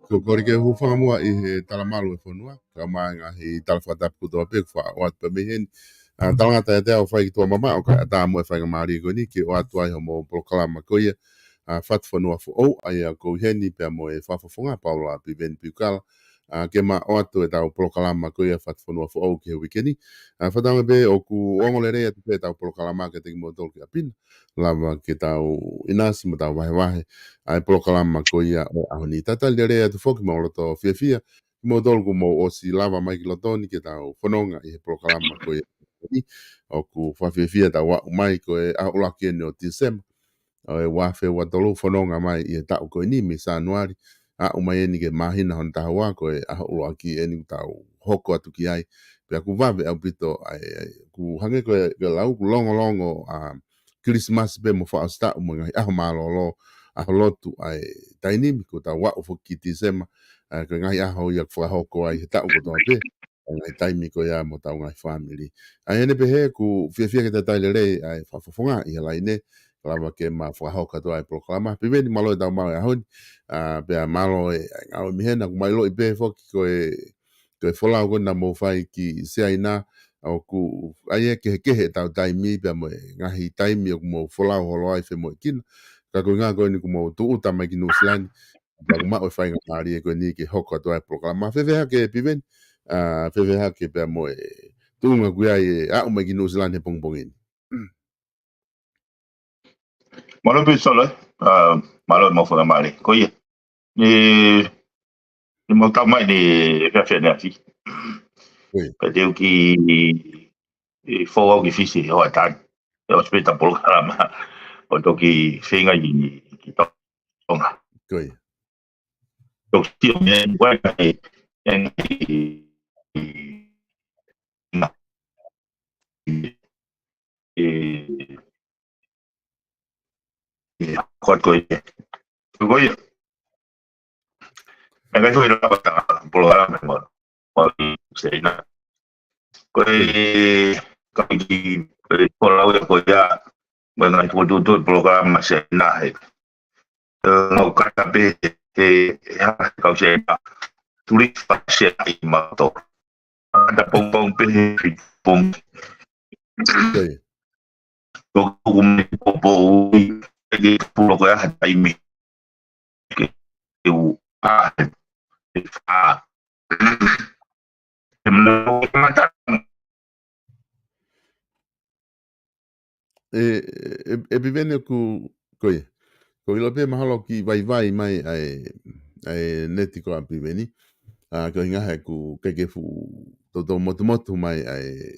Ko kore ke hu whangamua I he talamalu e whanua. Ka maanga he talawhatapu toa pek wha o atu pa mehen. Talangata e te au whai ki toa mama o ka ata mo e whai ngamaari ko ni ki o atu ai ho mo POLOKALAMA ko ia. FATUFONUA fu o ai a ko heni pea moe whafafonga PAULA PIVENI PIUKALA. Ke ma o atu e tau POLOKALAMA ko ia FATUFONUA fu o ki he wikeni. Whatanga be o ku ongole rea tu pe tau POLOKALAMA ke teki mo tolu ki apina. Lava ke tau inasi mo tau wahe wahe. Ai POLOKALAMA ko ia o ahoni. Tata le rea tu foki mo loto fia fia. Mo tolu ku mo o si lava mai ki lotoni ke tau whanonga I he POLOKALAMA ko ia. O ku whawhia fia tau wa mai ko e a ulaki ene o TT7. O e wafe wa tolu whanonga mai I e tau ko ni mi sa anuari. A umai eni ke mahina hon tahawa ko e a ulaki eni tau hoko atu ki ai. Pea ku vave au pito ku hange ko e lau ku longo longo Christmas be mo wha sta umunga aho malolo aho lotu ai tainimi ko ta wa ufo ki tisema ko ngai aho ia whahoko ai he tau ko toa pe ngai taimi ko ia mo tau ngai family ai ene pehe ku fia fia ke te taile rei ai whafafonga I laine lava ke ma whahoka to ai POLOKALAMA piveni malo e tau mau e ahoni pea malo e ngau mihena ku mai lo I pe foki ko e wholau ko na mo whai ki seaina o ku ai ke he tau taimi pe mo ngahi taimi o mo folau holo ai fe mo kin ka ko nga ko ni ku mo tu uta mai ki New Zealand pa ma o fai ngari ko ni ke hoko to ai POLOKALAMA fe ve ke piven fe ve ke pe mo tu nga ku ai a o mai ki New Zealand e pong pongin Malo pe solo, malo mo fora male. Ko ye. Ni mo ta mai ni fa fe na fi. Oui, Pe te ki fo o ki fisi o ta. E o speta polo kalama. O to ki finga ki tonga. oui. To ki o me wa en na e ko ye. Ko ye. Me ga foi la pa polo kalama mo. O se na. Ko Oui, ka ki ko la ko ya. Bueno, hay todo el programa se nahe. No katabe ya kauche tulis pasien ai mato. Ada pong pe pong oui. to kum popo ke pulo ko ya ai mi ke u a a no mata Piveni koe. Ko ilo pe mahalo ki vai mai ai neti ko a piveni. Ko inga he ku keke fu toto motu mai ai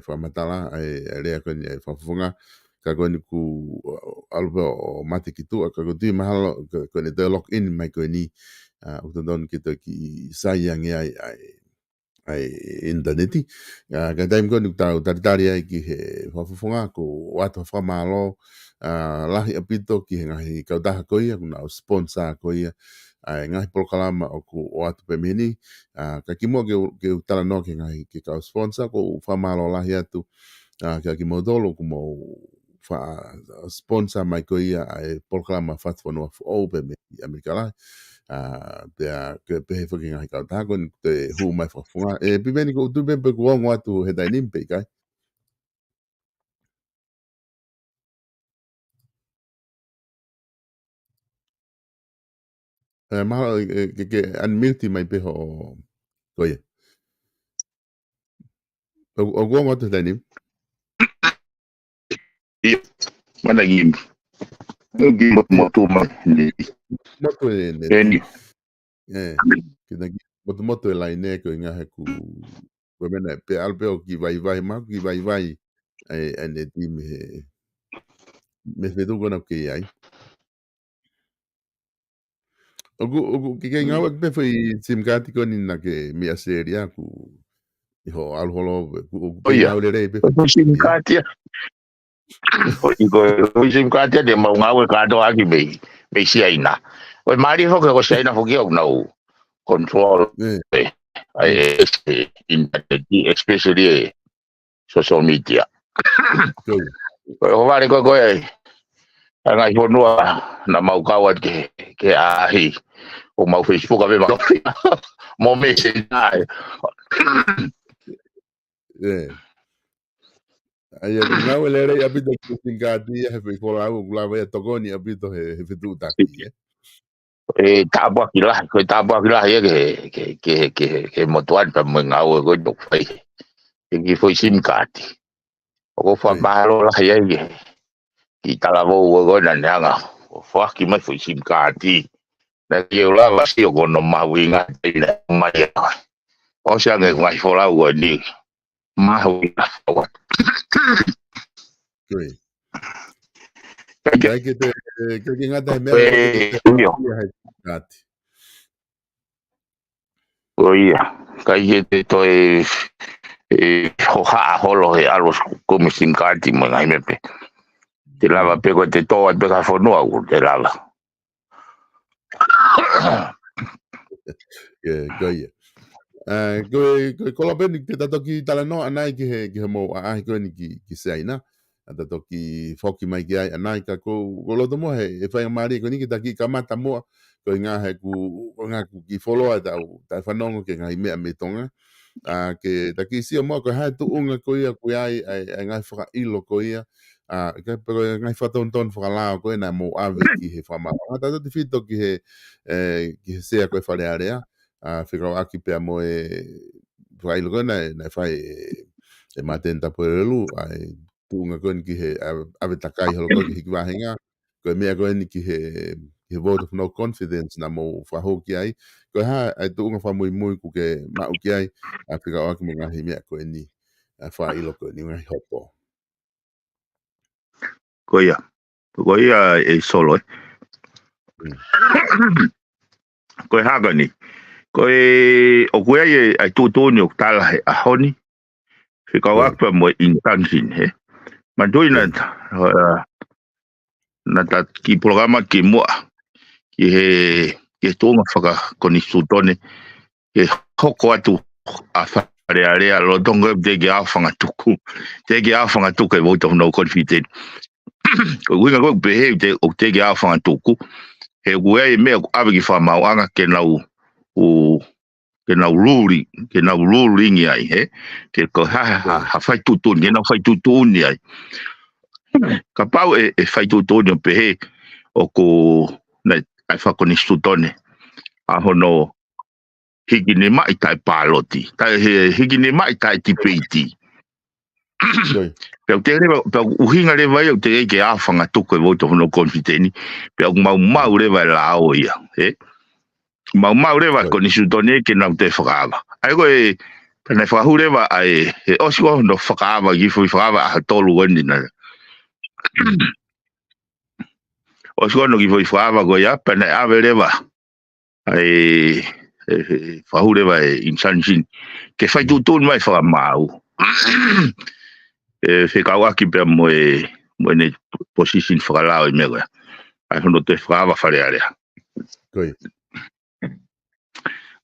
whamatala ai rea koni ai whafunga. Ka koni ku alpe o mate ki tua. Ka koni mahalo koni te lock in mai koni. Utandon kita ki sayang ai interneti. Ka taim koni tau taritari ai ki he whafunga ko watu whamalo. Lahi apito ki he ngahi kautaha koia. Kuna o sponsor koia. Ngahi POLOKALAMA o ku o atu pemini. Ka kimoa ke utala no ke ngahi ke kau sponsor ko whamalo lahi atu. Ka kimoa dolo ku mo sponsor mai koia ai POLOKALAMA FATUFONUA o pemini Amerika lahi. Pea ke pehe whaki ngahi kautaha koni te hu mai whafunga. Piveni ko utu pepe ku ongo atu he dai nimpe kai. Maha ke unmute mai peho o koia. O ongo atu he dai nimpe. mana gim. Gim mo tu ma ni. Moto e neti. Eni. Kina moto e lai ne ko inga he ku mena pe alpe o ki vai ma ki vai ai neti me fetu kona ke ai. Ogu ke inga wak pe foi simgati ko ni na ke mi aseria ku iho alholo ku pe Oia. inga ole rei pe Ko sim ia. katia. Ko sim katia de mau ngawe ka do aki me si aina. O mari ho ko si aina ho ki o nau control Eh, internet especially social media. ko Ko vale ko ngai honua na mau kawat ke ahi o mau Facebook ave mau mo message ai. Ai ku inga ole rei apito ku simgati he fe fola au ku lava e tokoni apito he fetu taki Tabua kila ko tabua kila ye ke motuan pa mengau ko dok fai. Ki foi sim card. Ko fa malo la ye ki talavo go na nga. Fa ki mai foi sim card. Na ki la va si ko no mawinga ina mai. O sia ngai mai fola go ni. Mawinga. Great. Kai ke te ngata he mea ko te hai ngati. Oia, kai te toi ho ha holo he alos como sinkati mo ngai mepe. Te lava pe ko te toa pe ka fonua u te lava. Goia. Ko peni te tato ki tala no anai ki he mo ai ko ni ki seina. Tato ki foki mai ki ai anai ka ko lo mo he fai mari ko ni ki taki kamata mo ko nga he ku ki follow ta fanongo ke ngai me tonga. Ke taki si mo ko ha tu unga ko ia ko ai ngai fra ilo ko ia. Ke pero ngai fa ton fra la ko na mo ave ki he fama. Tato te fito ki he se ko fa le area. Whikau aki pea moe whai lukona na whai matenta po relu ai tuunga kon ki he ave takai holo ko ki hiki wahenga ko mea ko ni ki he vote of no confidence na mo fa ho ki ai ko ha ai tu nga fa muy ku ke ma u ki ai a pika o ki mo nga he mea ko ni fa ilo ko ni nga hopo ko ia e solo ko ha ga ni ko o ko ai tu ni o tala he a honi pika o ki mo intention he ma do ina na ta ki programa ki mo ki he tonga whaka koni sutone he hoko atu a wharearea lo tonga te ki awhanga tuku te ki awhanga tuku e vote of no confidence ko winga ko behe te ki awhanga tuku he ue e mea awe ki whamau anga ke nau ruling ai he te ko ha whai tutuni ke nau whai tutuni ai ka pau e whai tutuni o behe o ko ai whakoni sutone a hono hiki ne mai tai paloti tai hiki ne mai tai tipeiti pe te reva pe uhinga le vai o te ke afanga tuku e voto no confideni pe mau le vai la o ia mau le vai con sutone ke na te frava ai go e pe na frahu le vai ai o si no frava gi fu frava a tolu wendi na o si no gi fu frava go ia pe na ave le vai ai fahure vai insanjin ke fai tutun mai fa mau fe kawaki pe mo ne position fa la o mega ai no te frava fare ale koi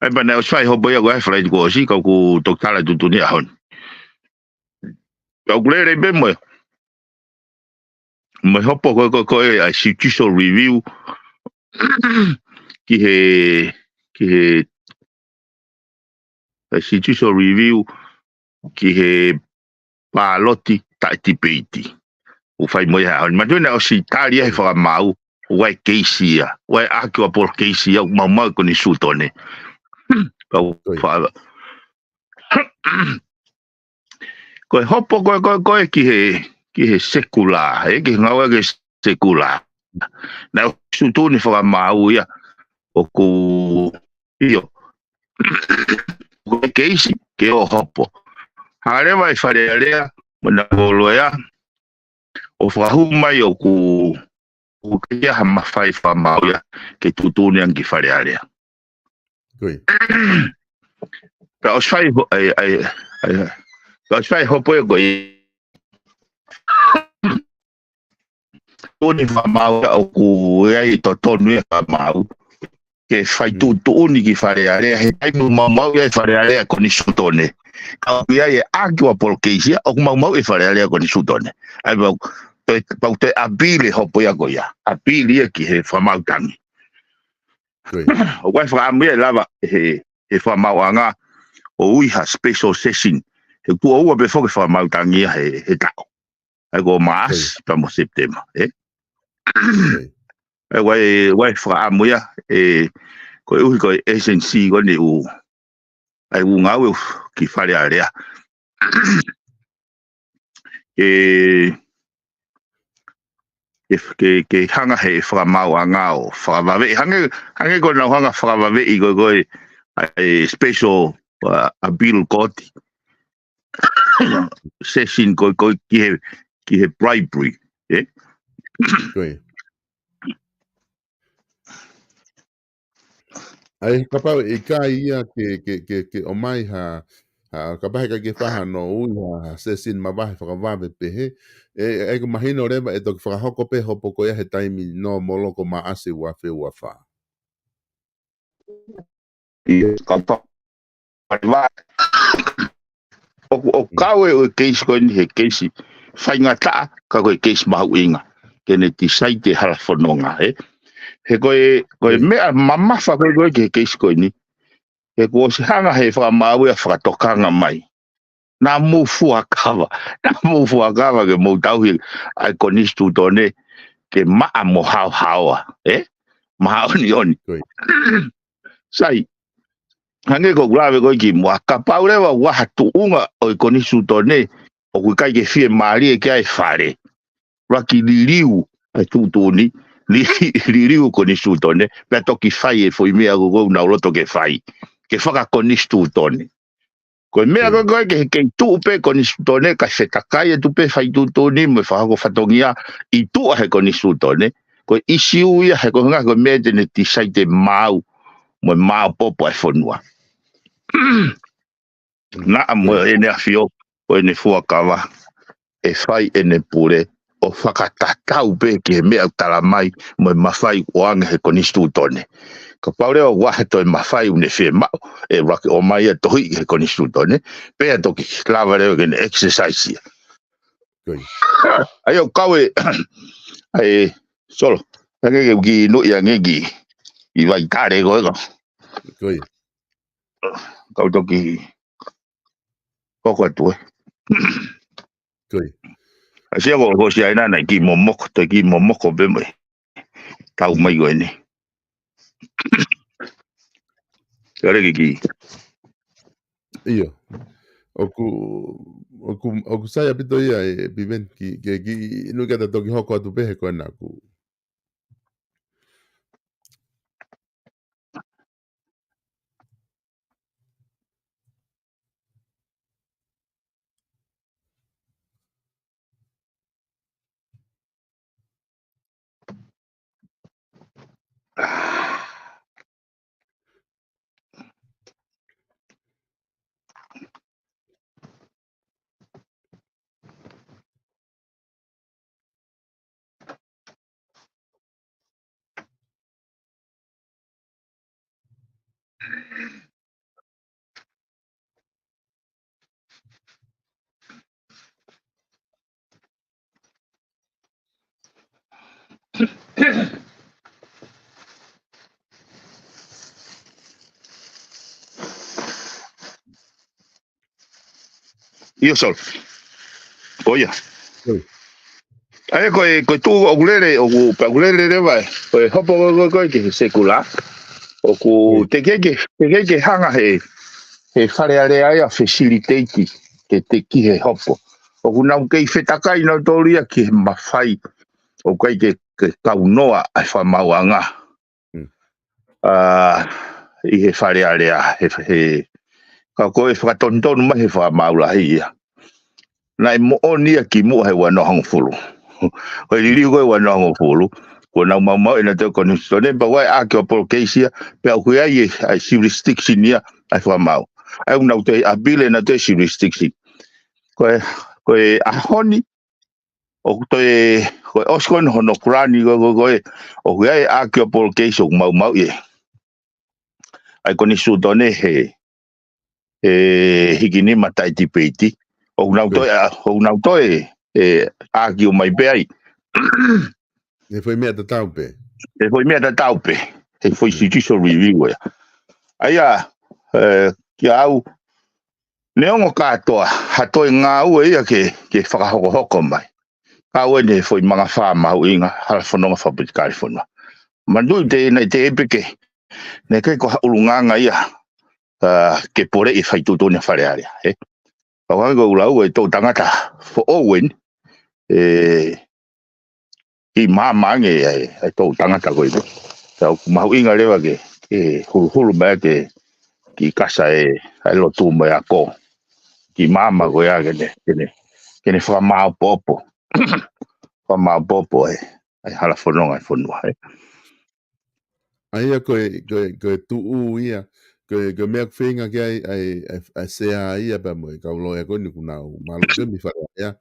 ai bana o sai ho boya go ai fai go si ka ku tokala tutuni a hon o glere be mo hopo ko ai institutional review ki he institutional review ki he paloti ta tipeiti o fai mo ha ma dona o si talia e fa mau o ai keisia o ai ako por keisia o mamma con i sutone o fa ko hopo ko ki he sekula ki ngawa ke sekula na sutone fa mau ya o ko io ko keisi ke o hopo hare vai fare area na voloya o fahu mai o ku ke ha mafai fa mau ya ke tutuni angi fare area koi pa os fai os fai hopo go toni fa mau o ku ai to tonu fa mau ke fai tutuni ki fare area he ai mau ya fare area con sutone ka ia e agua por keisia o mau e fare area con sutone ai pa te abile hopo ya goia abile ki he fa mau tangi o vai fa me lava he fa mau anga o iha special session he ku o be fo fa mau tangi he ta ai go mas pa mo september vai fa me ko ko SNC ko ni u ai un ngau ki fare area ke hanga he fra mau anga o fra vave hange ko na hanga fra vave i go ai special a bill court session ko ki he bribery ai kapau e ka ia ke o mai ha kapai ka ke faha no u ha sesin ma vai fa va pe he e ko mahino reba e to fa hoko pe hopo ko ia he taimi no moloko ma ase wa fe wa fa kapa va o kawe o case ko ni he case fai ngata ka ko case ma winga ke ne ti sai te hala fononga he ko me mama fa ko ke case ko ni he ko si hanga he fa ma we fa tokanga mai na mu fu akava ke mo tau hi ai ko ni stu done ke ma mo hawa ma oni sai hange ko grave ko ki mo akapaure wa hatu unga o ko ni stu done o ku kai ke fie mari ke ai fare raki liu ai tu ni li koni stutone pe toki fai e foi mea go na loto ke fai ke faka koni stutone ko mea go ke tu pe koni stutone ka fetakai tu pe fai tu toni me fa go fatongia I tu he koni stutone ko isiu ia he ko nga ko me de ti sai te mau mo mau popo e fonua na mo ene afio o ene fuakawa e fai ene pure o whakatatau pe ke mea talamai mo mawhai o anga he koni stutone. Ka paureo wahe toi mawhai une whi mau e raki o mai e tohi he koni stutone. Pea toki lava reo kene exercise ia. Ai o kawe ai solo. Ngeke ki no ia ngeki I vai tare go ego. Kau toki koko atu e. Asia ko si aina na ki momoko to ki momoko be mai. Tau mai go ni. Kare ki. Iyo. Oku saya pito ia e piven ki no kata toki hoko atu pehe ko na ku. Io sol. Oia. Ai ko tu o gulere o pa gulere le vai. Ko hopo ko ke sekula. O ku te ke hanga he whare are a facilitate te ki he hopo. O ku nau kei whetakai nau tōria ki he mawhai o kai ke kaunoa ai whamauanga. I he whare are he ka koe whakatontonu mai he whamaula hei ia. Nai mo onia ki mo he wano hangfulu. Hoi riri koe wano hangfulu. Ko nau mau ina te koni stone pa wai ake o polokeisia pe au kui ai jurisdiction ia ai whamau. Ai unau te abile na te jurisdiction. Koe ahoni o koe oskon hono kurani koe o kui ai ake o polokeisia mau ie. Ai koni stone hikini matai tipeiti. O unau toi ake o mai beai. E foi mea ta taupe. E foi mea ta taupe. E foi judicial review ia. Aia ki au neongo katoa hatoi ngā ue ia ke whakahoko mai. Ka ue ne foi mga whamau inga halafononga whapiti California. Mandui te epeke ne kei ko ulunganga ia ke pore I whaitutone whare area. Pawango ulau e tō tangata for Owen I māmange e tō tangata koe. Tau mahu inga lewa ke hulu mea ki kasa lotu mai ako. Ki mama koe a kene whamau popo. Whamau popo ai halafononga whanua. Aia koe tuu ia. Koe mea whenga ki ai sea ia pa moe. Kau loia koe ni kunau malu ke mi whare ia.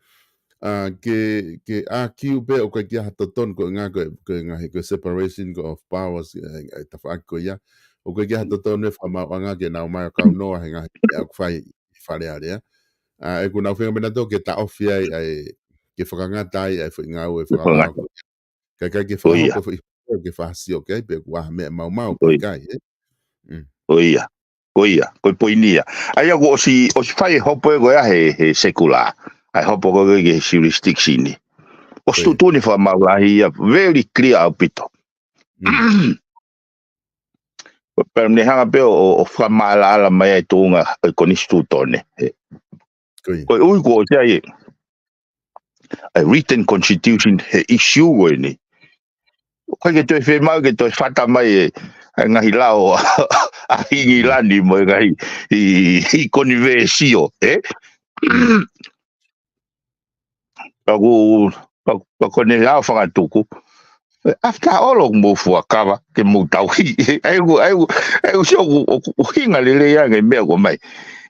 Ke a kiu pe o koe kia hatoton koe ngā koe separation of powers ai tawhaaki koe ia. O koe kia hatoton me whamau anga ke nau mai o kau noa he ngahi au whai whare area. E ku nau whenga mena tō ke ta ofi ai ke whakangata ai whi ngau e whakalao. Kai ke whahoko ke whahasi o kei pe ku aha mea mau pa kai. Oia. Koe poinia. Aia ko osi whai hopo e koe a he sekula. Ai hopo koe ke jurisdiction ni. O stutuni whamaulahi ia very clear au pito. Pero ne hanga pe o whamala mai ai tōnga koni stutone. Koe ui ko o tia i a written constitution he issue koe ni. koe ke toi whi mau ke toi whata mai ngahi lao a hingi lani mo ngahi i konivesio, Ka kone lao whangatuku. After all of mo fuakawa ke mo tauhi. Ai so o hinga lele ya ngai mea ko mai.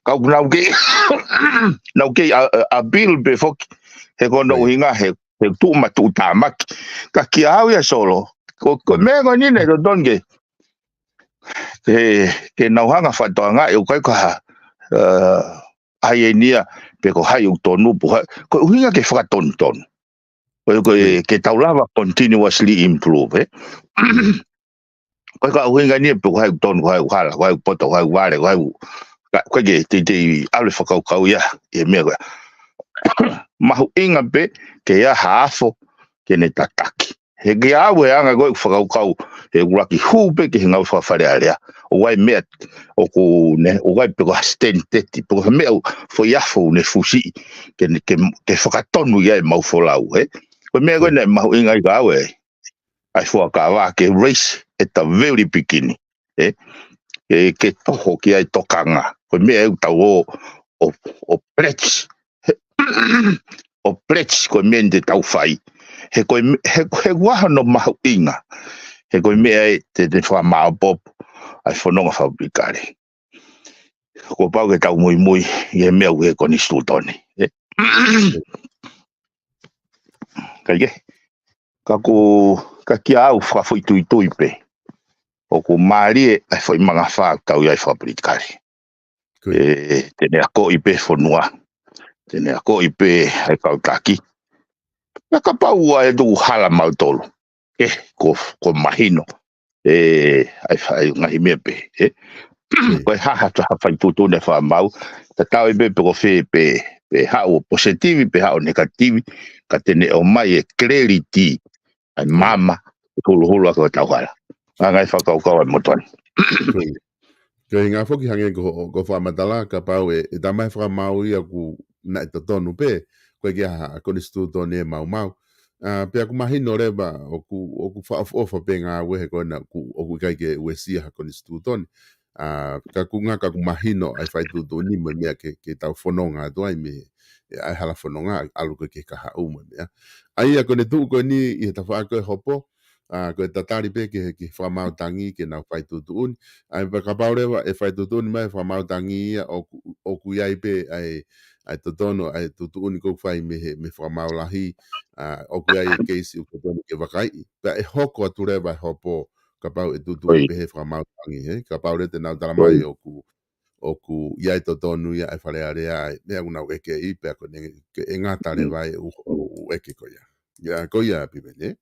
Ka nau ke a bill be fok he kono hinga he tu matu tamak. Ka ki au ya solo. Ko mea ko ni ne do donge. Ke nau hanga whatoanga e ukai ka aienia pe ko hai u tonu po ko hinga ke whakatonton. Ke taulawa continuously improve, Koe ka uhinga ni pe koe tonu koe hala, koe poto, koe wale, koe ke te ale whakaukau ia, e mea koe. Mahu inga pe, ke ia haafo, ke ne tataki. He ke awe anga koe whakaukau, he uraki hupe ke he ngau whawhare alea. O wai mea, o wai pe koe stenteti, pe koe mea fo iafo ne fusi, ke whakatonu ia e mau folau, Koe mea koe nei mahu inga I ka awe, ai whakawa ke race at the very beginning, ke toho ki ai tokanga, koe mea eu tau o pledge, o pledge koe mea te tau whai, he waha no mahu inga, he koe mea te whamao pop, ai whanonga whapikare. Ko pau ke tau mui, I he mea uhe koni stutoni, Ka kia au whawhoi tui pe. O ko maari ai whai manga whakau iai whapirikari. Tene ako I pe whanua. Tene ako I pe ai kautaki. Ka pau ai tu hala mau tolu. Ko mahino. Ai ngahi mea pe. Koe haha tu hawhai tutu ne whamau. Ta tau I pe ko whi pe hao positivi pe hao negativi. Ka tene o mai clarity. Ai mama hulu ako tau hala. Ngai whakaukau ai motuani. Koe ngā whoki hange ko whamatala ka pau e tamai whakamau ia ku na e tonu pe, koe ki aha koni stutoni e mau. Pea ku mahino reba o ku whaofa pe ngā wehe koe na o ku kai ke uesia koni stutoni. Ka ku ngā ka ku mahino ai whai tutuni me mea ke tau whanonga tuai me ai hala whanonga alu koe ke kaha ume mea. Ai a kone tuu koe ni I he ta wha koe hopo, koe tatari pe ke whamau tangi ke nau whai tutuuni. Ai ka paurewa e whai tutuuni mai whamau tangi ia o ku iai pe ai totono ai tutuuni kou whai me whamau lahi, o ku iai keisi u totono ke wakai. Pea e hoko atu rewa hopo ka pau e tutuuni pe he whamau tangi, Ka paure te nau talamai o ku iai totonu ia e wharearea mea unau eke I pea kone e ngata rewa e u eke koia. Ia koia piveni,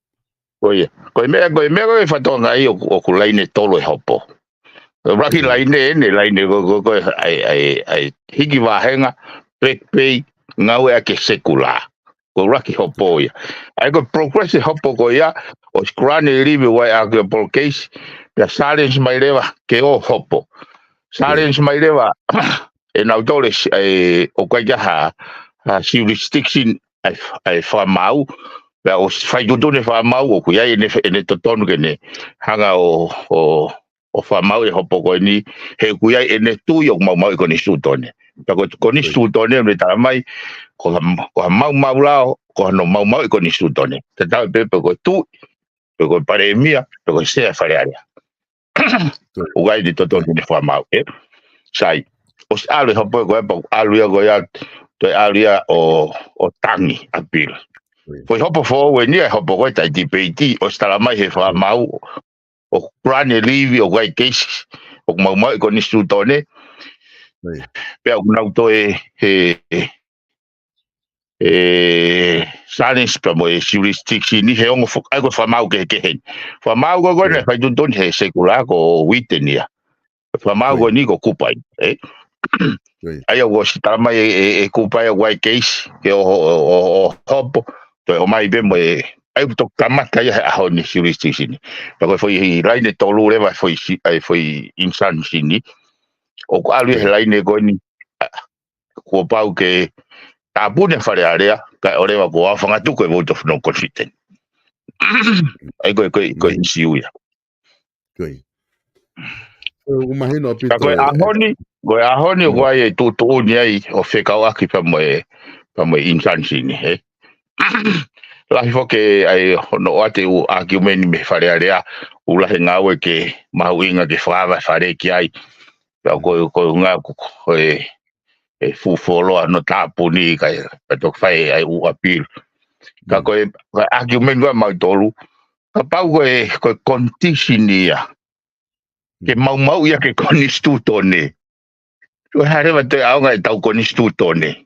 Koe mea koe whatonga I o ku laine tolo e hopo. Raki laine koe ai hiki wahenga, pekpei, ngau ea ke sekula. Ko raki hopo ia. Ai koe progressive hopo koe ia, o skrane rive wai a koe polkeisi, pia silence mai rewa ke o hopo. Silence mai rewa, e nau tole o koe kia jurisdiction ai whamau, Pea o whaitutune whamau o kuia ene totonu kene hanga o whamau e hopo koe ni he kuia ene tui o mau I koni stutone. Pea koni stutone me tala mai ko mau lao ko no mau I koni stutone. Te tau pepe ko tui, pe ko pare mia, pe ko sea wharearea. Ugai di totonu ne whamau, Sai, o alu hopo koe pa alu ia koe ia toi alu ia o tangi a pila. Foi hopo fo we ni hopo koe tai debate o stala mai he wha mau o grane livi o gai case o mau ko ni stutone pe o nau to silence pa mo jurisdiction ni he ongo fo ai ko wha mau ke hen wha mau ko ne fai dun he sekula ko witenia wha mau ko ni ko kupai ai o stala mai e kupai o gai case ke o hopo o mai be mo ai to kamata ia a honi jurisdiction pa foi raine tolu leva foi insan sini o ko alu he laine ko ni ko pau ke tabune fare area ka oreva ko afanga tu ko voto no confident ai koe siu ya Koe. O mahino pito. Koe ahoni o ai tu ni ai o whekau aki pa moe insansi ni he. Lahi foke ai no ate u argumenti me whare area u lahi ngau ke mahu inga ke whawa whare ki ai. Koe ngā koe fufoloa no tapu ni kai patok whai ai u apil. Ka koe argumenti wa mau tolu. Ka pau koe condition ni ya. Ke mau ia ke konistuto ne. Koe hare wa te au ngai tau konistuto ne.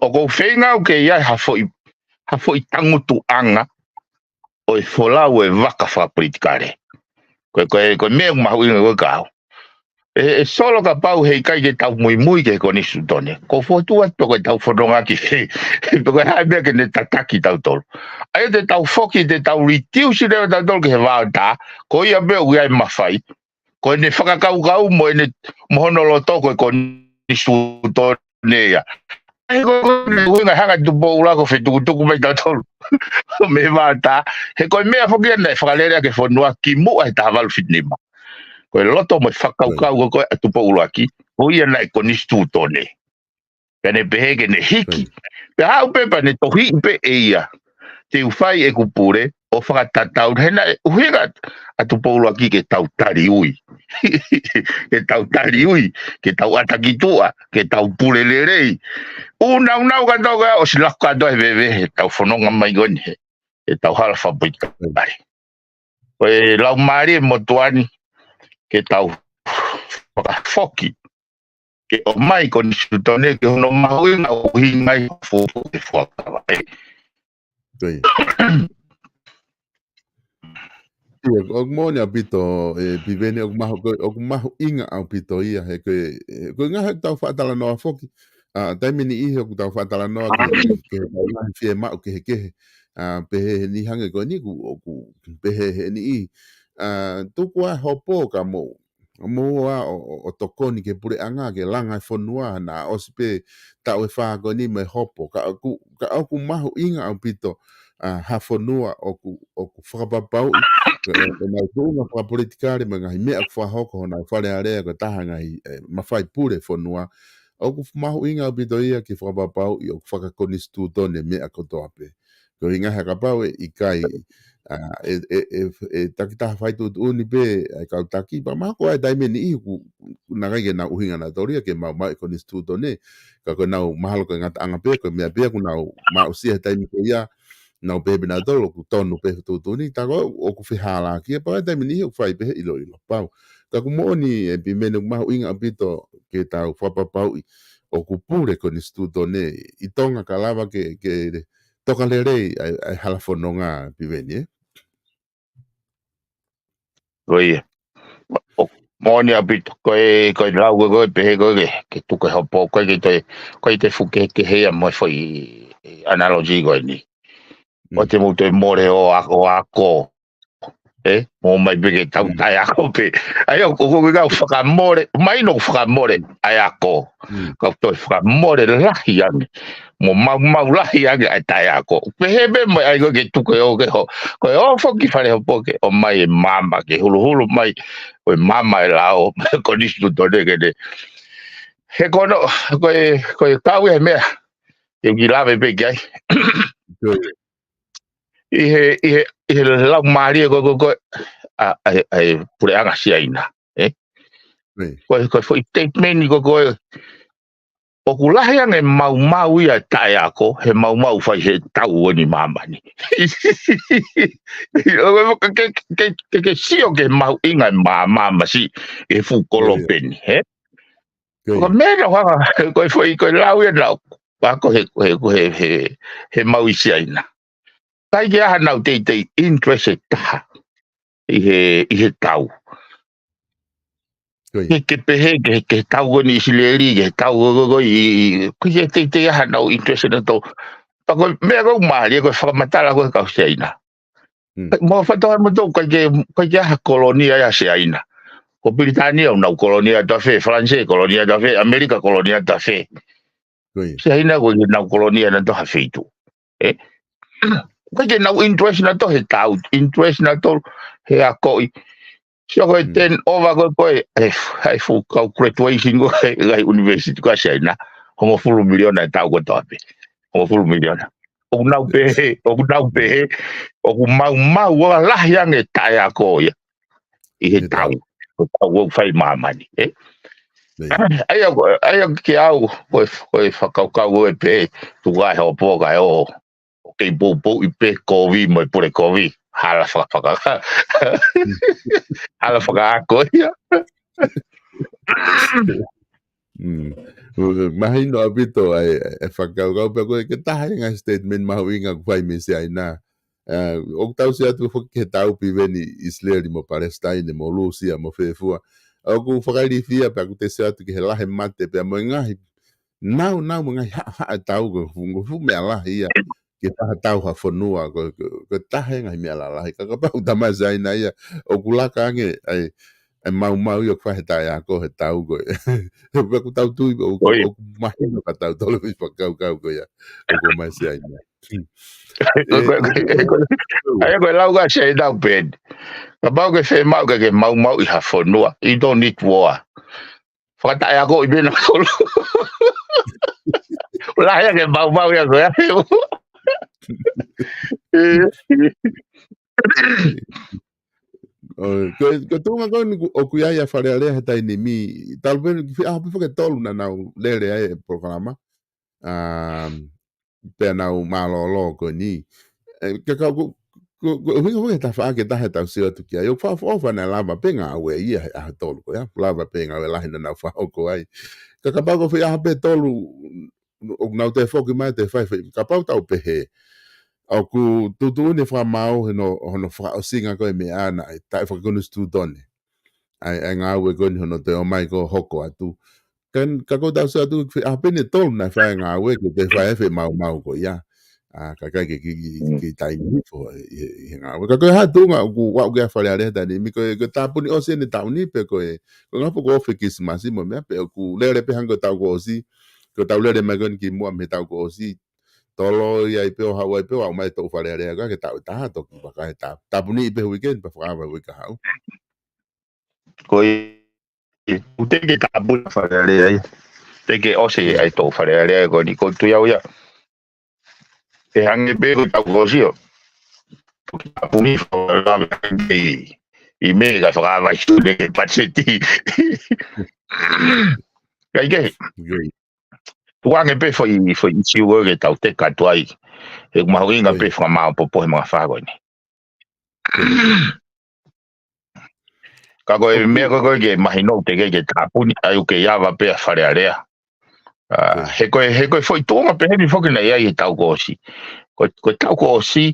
O ko whenga o ke ia hafoi tangutu anga o e wholau e waka whapolitikare. Koe mea mahu inga koe kao. E solo ka pau hei kai ke tau mui ke konistuto ne. Ko fotua to koe tau whanonga ki he. Koe hae mea ke ne tataki tau tolu. Ai te tau foki te tau ritiusi leo tau tolu ke he wao ta. Ko ia mea ui ai mawhai. Ko ne whakakau mo ne mohonolo toko e konistuto ne ia. Ai ko nga hanga tupo ula ko whetukutuku mai tau tolu. Me wata. He koe mea whoki ana e whakalerea ke whanua ki mua he tahawalu whitnima. Koe loto mo whakaukau koe tupo ula ki. Ko ia na e konistuto ne. Pene peheke ne hiki. Pe hau pepa ne tohi pe e ia. Te uwhai e kupure. O whakatatau. Hena uhinga atu paulu aki ke tau tari ui. Ke tau tari ui. Ke tau atakitua. Ke tau purelerei. Unau ka tau ka o silaku ka tau he bebe. He tau whanonga mai goni he. He tau hala whapuika kare. Koe lau maari e motuani. Ke tau whakafoki. Ke o mai koni sutone ke hono mahuinga o hingai fufu ke whakawa. Koe. O mone apito piveni o mahu inga au pito ia he koe ngahe tau whaatala noa foki. Taimini ihi o tau whaatala noa ke fie mau ke he kehe. Pehe ni hange koe niku o pehe he ni ihi. Tuku a hopo ka mo. Mua o tokoni ke pure anga ke langa whanua na ospe tau e wha koe ni me hopo. Ka aku mahu inga au pito. Hawhanua o ku whakapapau na tunga whakapolitikare ma ngahi mea ku whahoko hona whare area ko taha ngahi mawhai pure whanua o ku mahu inga o pito ia ki whakapapau i o ku whakakonistu tone mea kotoa pe. Ko hinga haka pau i kai takitaha whaitu uni pe kau taki pa mako ai taimeni i ku nagai ke na uhinga na toria ke mau e konistu tone ka ko nau mahalo ko ngata anga pe ko mea pe ku nau mau sia taimi ko ia na o bebe na dolo ku tonu pe tu ni ta o ku fihala ki pa ta mini o fai pe ilo pau ka ku moni e bimene mahu inga apito ke ta o fa pau o ku pure con istuto ne i tonga kalava ke toka lere ai halafononga piveni Koe moni apito koe lau koe pehe koe ke tuke hopo koe te fuke ke hea mo foi analogy koe ni. O te mo te more o ako. Mo mai bege tau tai ako pe. Ai o ko ga whakamore, mai no whakamore ai ako. Ka to whakamore lahi ange. Mo mau lahi ange ai tai ako. Pe hebe mai ai ke tuke o ke ho. Ko o foki fare ho poke o mai mama ke hulu mai. O mama e lao ko distu to de ke de. He kono ko kau e mea. E gilave pe gai. Ihe lau maari ko ai pure anga siaina ko foi statement ko o kulahi anga mau ia tai ako he mau fai he tau ni mama ni ke sio ke mau inga mama si e fu kolopeni he ko mera ko foi ko lau ia lau ko he mau siaina tai ke ana te interest ta i tau ke pehe ke tau ni sileri ke tau go i ku te ana interest na to pa ko me go mali ko fa matala ko ka seina mo fa to mo to ko ke ha kolonia ya seina ko Britania una kolonia da fe France kolonia da fe America kolonia da fe seina ko na kolonia na to ha feito Ko ke na interest na to he tau interest na to he a ko so ko ten over ko ai fu graduation ko ai university ko sai na homo full million na tau ko to pe homo full million o na pe o mau wa la yang e ta ya ko ya I he tau o fai mamani ai ke au ko whakaukau e pe tu ai ho po ga o ke bo I pe kovi mo por kovi hala whaka hala whaka ko ya Mahino abito ay whakaukau pe ko ke taha nga statement mahuinga kwai me se ai na o tau se atu ke tau piveni Israel mo Palestine mo Lucia mo fefua o ku whakairi fia pe ku te se atu ke he lahe mate pe mo ngahi nau mo ngahi ha tau ko fu me ala ia ke taha tau ha fonua ko taha ngahi me ala lahi ka pa utama sai na ia o ku laka ange ai mau yo kwa he tai ako he tau ko pe ku tau tu o mahino ka tau tolo fi pakau ko ya ko mai sai na ai ko lau ga sei da pen ka ba ke se mau ke mau I ha fonua I don't need war fa ta ya ko I be na ko la ya ke mau ya ko ya ko tunga kon o kuia ya fare ale hata inimi talvez pe tolu na nau lele ai programa pe nau malolo ko ni ke ka ko ta fa ke ta heta se tu kia yo fa na lava penga we ia a tolu ko ya lava penga we la hina na fa ko ai ka ka pa ko fa pe tolu o nau te foki mai te fa ka pa ta o pe he au ku tutu ne fra mau no fra o singa ko me ana ta fa ko stu done ai nga we ko no te o mai ko hoko atu kan ka ko ta sa tu a pene tol na fa nga we ke te fa fe mau ko ya a ka ki tai ni fo nga we ka ko ha tu nga ku wa ga fa le ta ni mi ko ta pu ni o se ni ta ni pe ko nga po ko fe kis masimo me pe ku le pe hango ta ko si ko ta le me gon ki mo me ta ko si tolo ia I peo hawa I peo au mai tau whare area ka ke tau taha toki waka he tau. Tapuni I peo weekend pa whakawa wika hau. Ko I teke tapu whare area I. Teke ose ai tau whare area ko ni ko tu iau ia. E hange pe ko tau kosio. Tapuni whakawa I me ka whakawa I tu neke patseti. Kai ke. Tuange pe foi siu ke tau te katuai. E mahuinga pe whakamao popo he mga whago ni. Kako e mea ko ke mahino te ke tapuni ai ke yava pe whare area. He koe foi tōma pe hemi whoki na iai tau ko si. Ko tau ko si.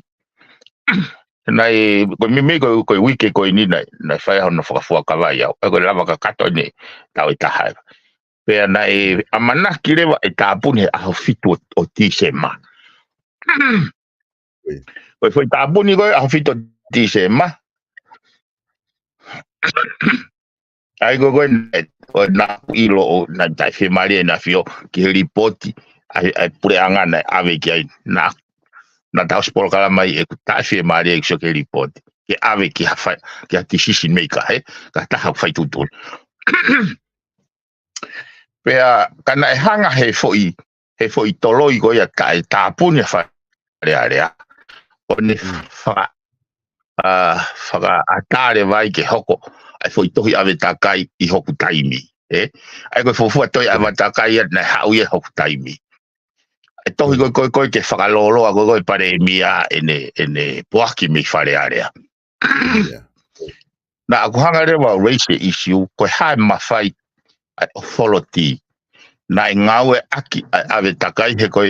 Nai ko me ko wiki ko ni na whai hono whakafua kawai au. Ko lava ka kato ni tau I taha. Pea nai amana ki rewa e tapuni aho fitu o tisema. Ko foi tapuni ko aho fitu o tisema. Ai go na ilo na tai fe mari na fio ki ripoti ai pure anga na ave ki ai na ta POLOKALAMA e ta fe mari ki so ki ripoti ki ave ki ha ki ati decision maker he ka ta ha fai tutu pea kana e hanga he foi toloi go ia ta puni fa rea oni fa atare vai ke hoko ai foi tohi ave takai I hoku taimi ai ko fofu toi ave takai na hau ia hoku taimi ai tohi ko ke whakalolo a ko pare mia ene poaki mi whare area na aku hanga rewa race issue ko hai mawhai ai authority na ngawe aki ave takai he ko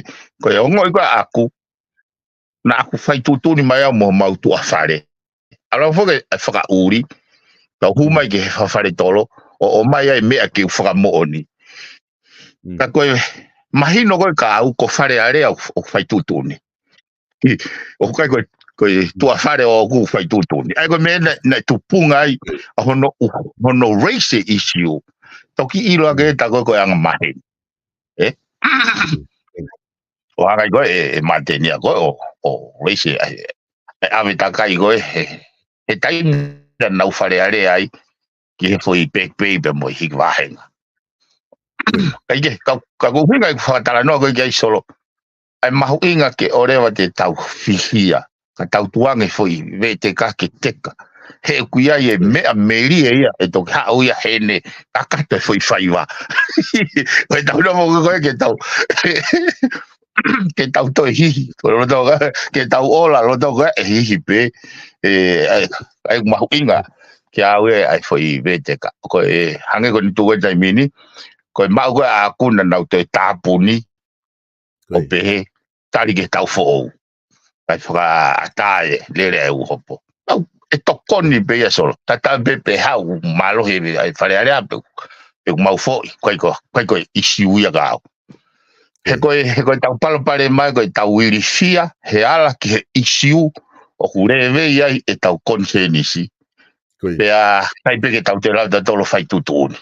ongo ko aku na aku whai tutuni mai au mo mautu a whare ala foke whaka uri ka humai ke whawhare tolo o mai ai mea ke whakamooni ka koe mahino koe ka au ko whare area o whai tutuni o kai koe tua whare o ku whai tutuni ai koe mea na tupunga ai hono race issue toki ilo ake ta koe anga mahi o hanga go e mantenia go o rese ave takai go e tai na ufare ale ai ki foi pe pe mo hi vahenga kai ke ka go hinga fatala no go ke solo ai mahu inga ke orewa te tau fihia ka tau tuange foi ve te ka ke teka he kuia e mea meri e ia e toki hao ia hene kakata foi whaiwa koe tau na mo koe ke tau toi hihi ke tau ola roto koe e hihi pe ai mahu inga ke au e ai foi ve te ka koe hange ko ni tuwe tai mini koe mau koe a kuna nau te tāpuni o pehe tari ke tau fo'ou kai whaka atae lere e uhopo e tokoni pe ia solo tata be hau malo he ai whare area pe mau fo'i kai ko isi uia gao he koe tau palo pare mai koe tau iri fia he ala ki he isi u o kure vei ai e tau konsenisi pe a kai pe ke tau te lau tolo fai tutuni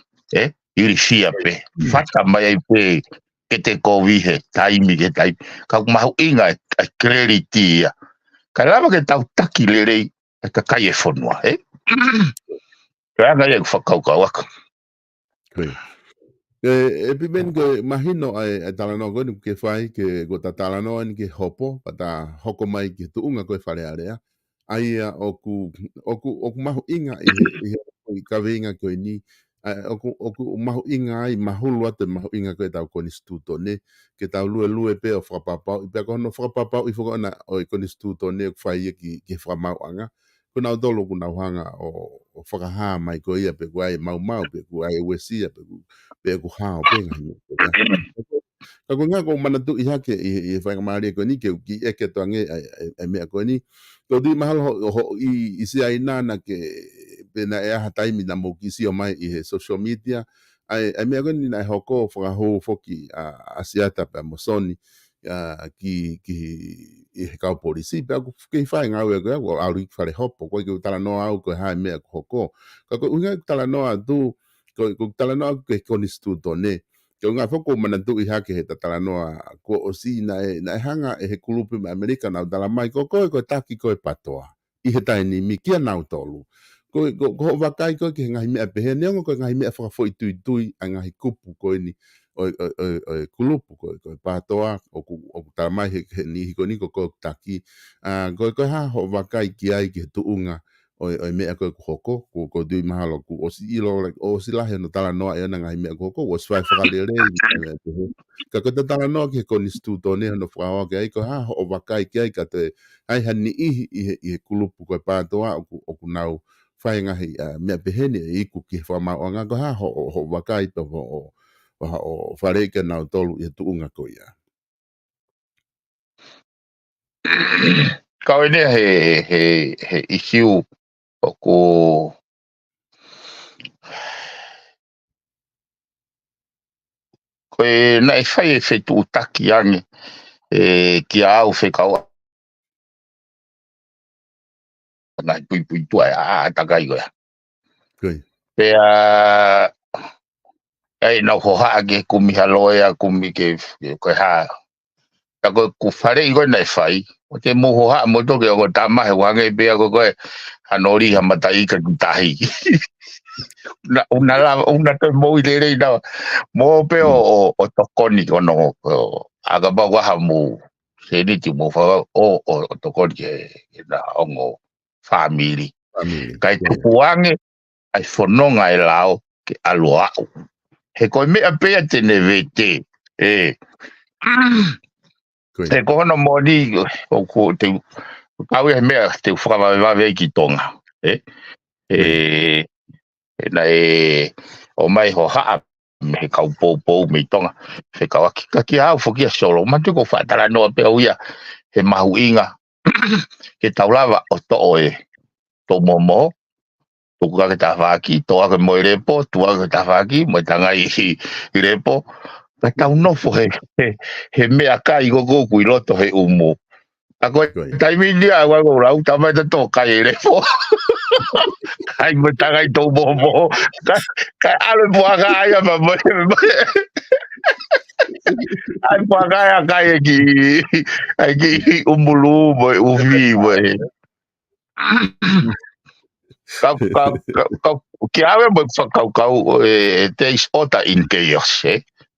iri fia pe fata mai ai pe ke te kovihe taimi ke taimi kau mahu inga ai kreriti ia kai lava ke tau taki lerei ka kai e fonua kaya nga ia whakaukau aka e pimen ke mahino ai talano ko ni ke fai ke go talano ni ke hopo pata hoko mai ke tuunga ko fare area ai oku mahu inga i ka venga ko ni oku mahu inga ai mahulu ate mahu inga ko tau konstituto ne ke tau lue pe o frapapa i pe ko no frapapa i fo na o konstituto ne fai ki framau anga kuna dolo kuna hanga o whakaha mai ko ia pe kuai mau pe kuai wesia pe ku hao pe ngai ka ko nga ko manatu i hake i whanga maari ko ni ke ki eke to nge ai me ko ni to di mahal ho i si ai nana ke pe na e ha taimi na mo ki si o mai i social media ai me ko ni na hoko whaka ho foki asiata pe mosoni ki i kau polisi pe aku ke fai nga we ko auri fare hopo ko ke tala no au ko ha me ko hoko ko unga tala no tu ko tala no ke konstituto ne ko nga foko manantu i hake he tala no ko osi na hanga e he kulupi me Amerika na tala mai ko taki ko patoa i he tai ni mi kia na tolu ko vakai ko ke ngai me pe he ne ko ngai me fa foi tui ngai kupu ko ni o kulupu ko patoa o tamai he ni ko ni ko taki ko ha ho vakai ki ai ki tuunga o me ko hoko ko dui mahalo ku o si ilo o si la he no tala no ai na ngai me ko o swai fa le ka ko tala no ki ko ni stuto ne no fra o ke ko ha ho vakai ki ai ka te ai hani i kulupu ko patoa o ku nau fai ngahi me behene i ku ki fa ma o nga ko ha ho vakai to o whare ke nau tolu i tuunga ko ia. Kau ini he issue o ko koe na e whai e whetu utaki ange ki au whekau na pui tua takai koe. Pea ai nau hoha ake kumi haloea kumi ke koe haa. Ta koe ku whare i koe na e whai. O te mo hoha mo toke o koe tamahe wange pea koe hanori hamatai ka kutahi. Una te mo i lere na mo pe o tokoni ono aga ba waha mo se ni ti mo fa o tokoni ke na ongo family kai tupuange ai fononga e lao ke aloa he ko me pe te nevete te ko no modi o ko te kau e me te fra va ve ki tonga na o mai ho ha me kau po me tonga se kau ki au foki solo ma tu ko fa tala no pe uia he mahu inga ke taulava o to oe to momo to ka ke ta ki to ka mo repo to ka ta ki mo tanga i repo ka tau no fo he me aka i go ku i loto he umo ako taimi dia wa go rau ta mai to ka i repo ai mo tanga i to momo ka ale bo aga ya ma Ai pakai ki umulu boy uvi boy. Kau ki ave boy kau teis ota in chaos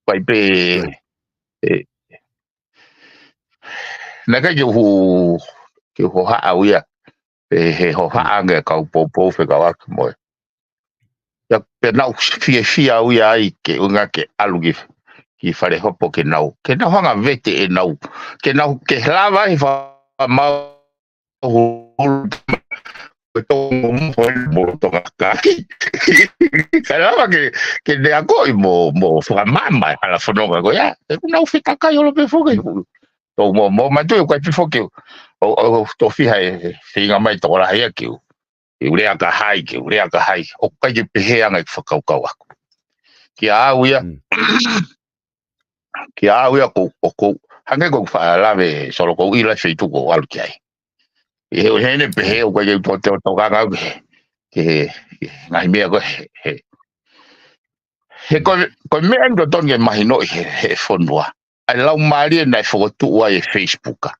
pai pe na ka ki ho ha awia he ho ha nge kau po fe kau ak mo. Ya pe nau fia awia ai ke unga ke alugi ki fare hopo ke nau hanga vete e nau ke lava i fa mau to mo to kai kalava ke de ako mo fa mama ala fono ko ya e nau fita kai lo pe foke to mo ma tu ko pe foke o to fi hai finga mai to la ya ki ure aka hai o kai pe he anga fa kau ako ki awia ko hange ko fa lave solo ko ila feitu ko al kai e o hene pe he o ko to ga ke ngai me ko he ko me ando ton ge mahino he fonua ai lau mari na fo tu wa e Facebook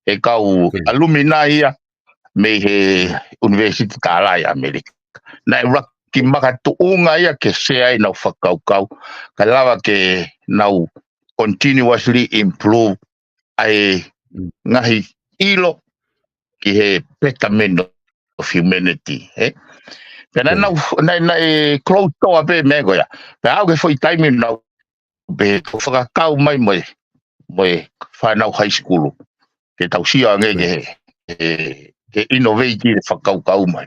e kau alumni ia me he university tala ya america na ki maka tu unga ia ke se ai na fakau ka lava ke nau continuously improve ai ngahi ilo ki he petamento of humanity pena na close to ape me go ya pe au ke foi time na be ko fakau mai mo fa na high school ke tau sia nge ke innovate fakau mai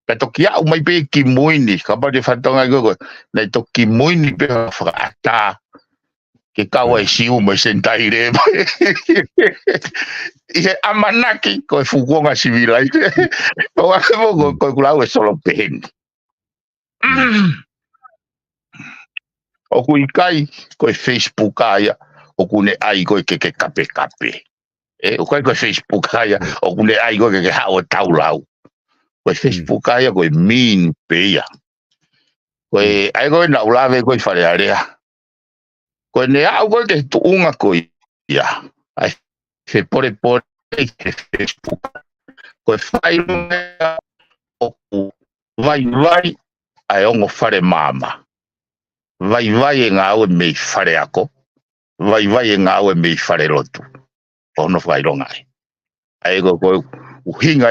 pe toki au mai pe ki muini ka ba de fatonga go na toki muini pe fa ata ke kawa siu mai sentai re e amanaki ko fugonga civilai o ako ko kulau solo pen o kuikai ko Facebook aya o kune ai ko ke kape o ko Facebook aya o kune ai ko ke ha o taulau ko Facebook aya ko min peia ko ai ko na ulave ko fare area ko ne au ko ke tu unga ko ya ai se pore Facebook ko fai o vai ai ongo fare mama vai nga o me fare ako vai nga o me fare lotu ono fai longa ai ko uhinga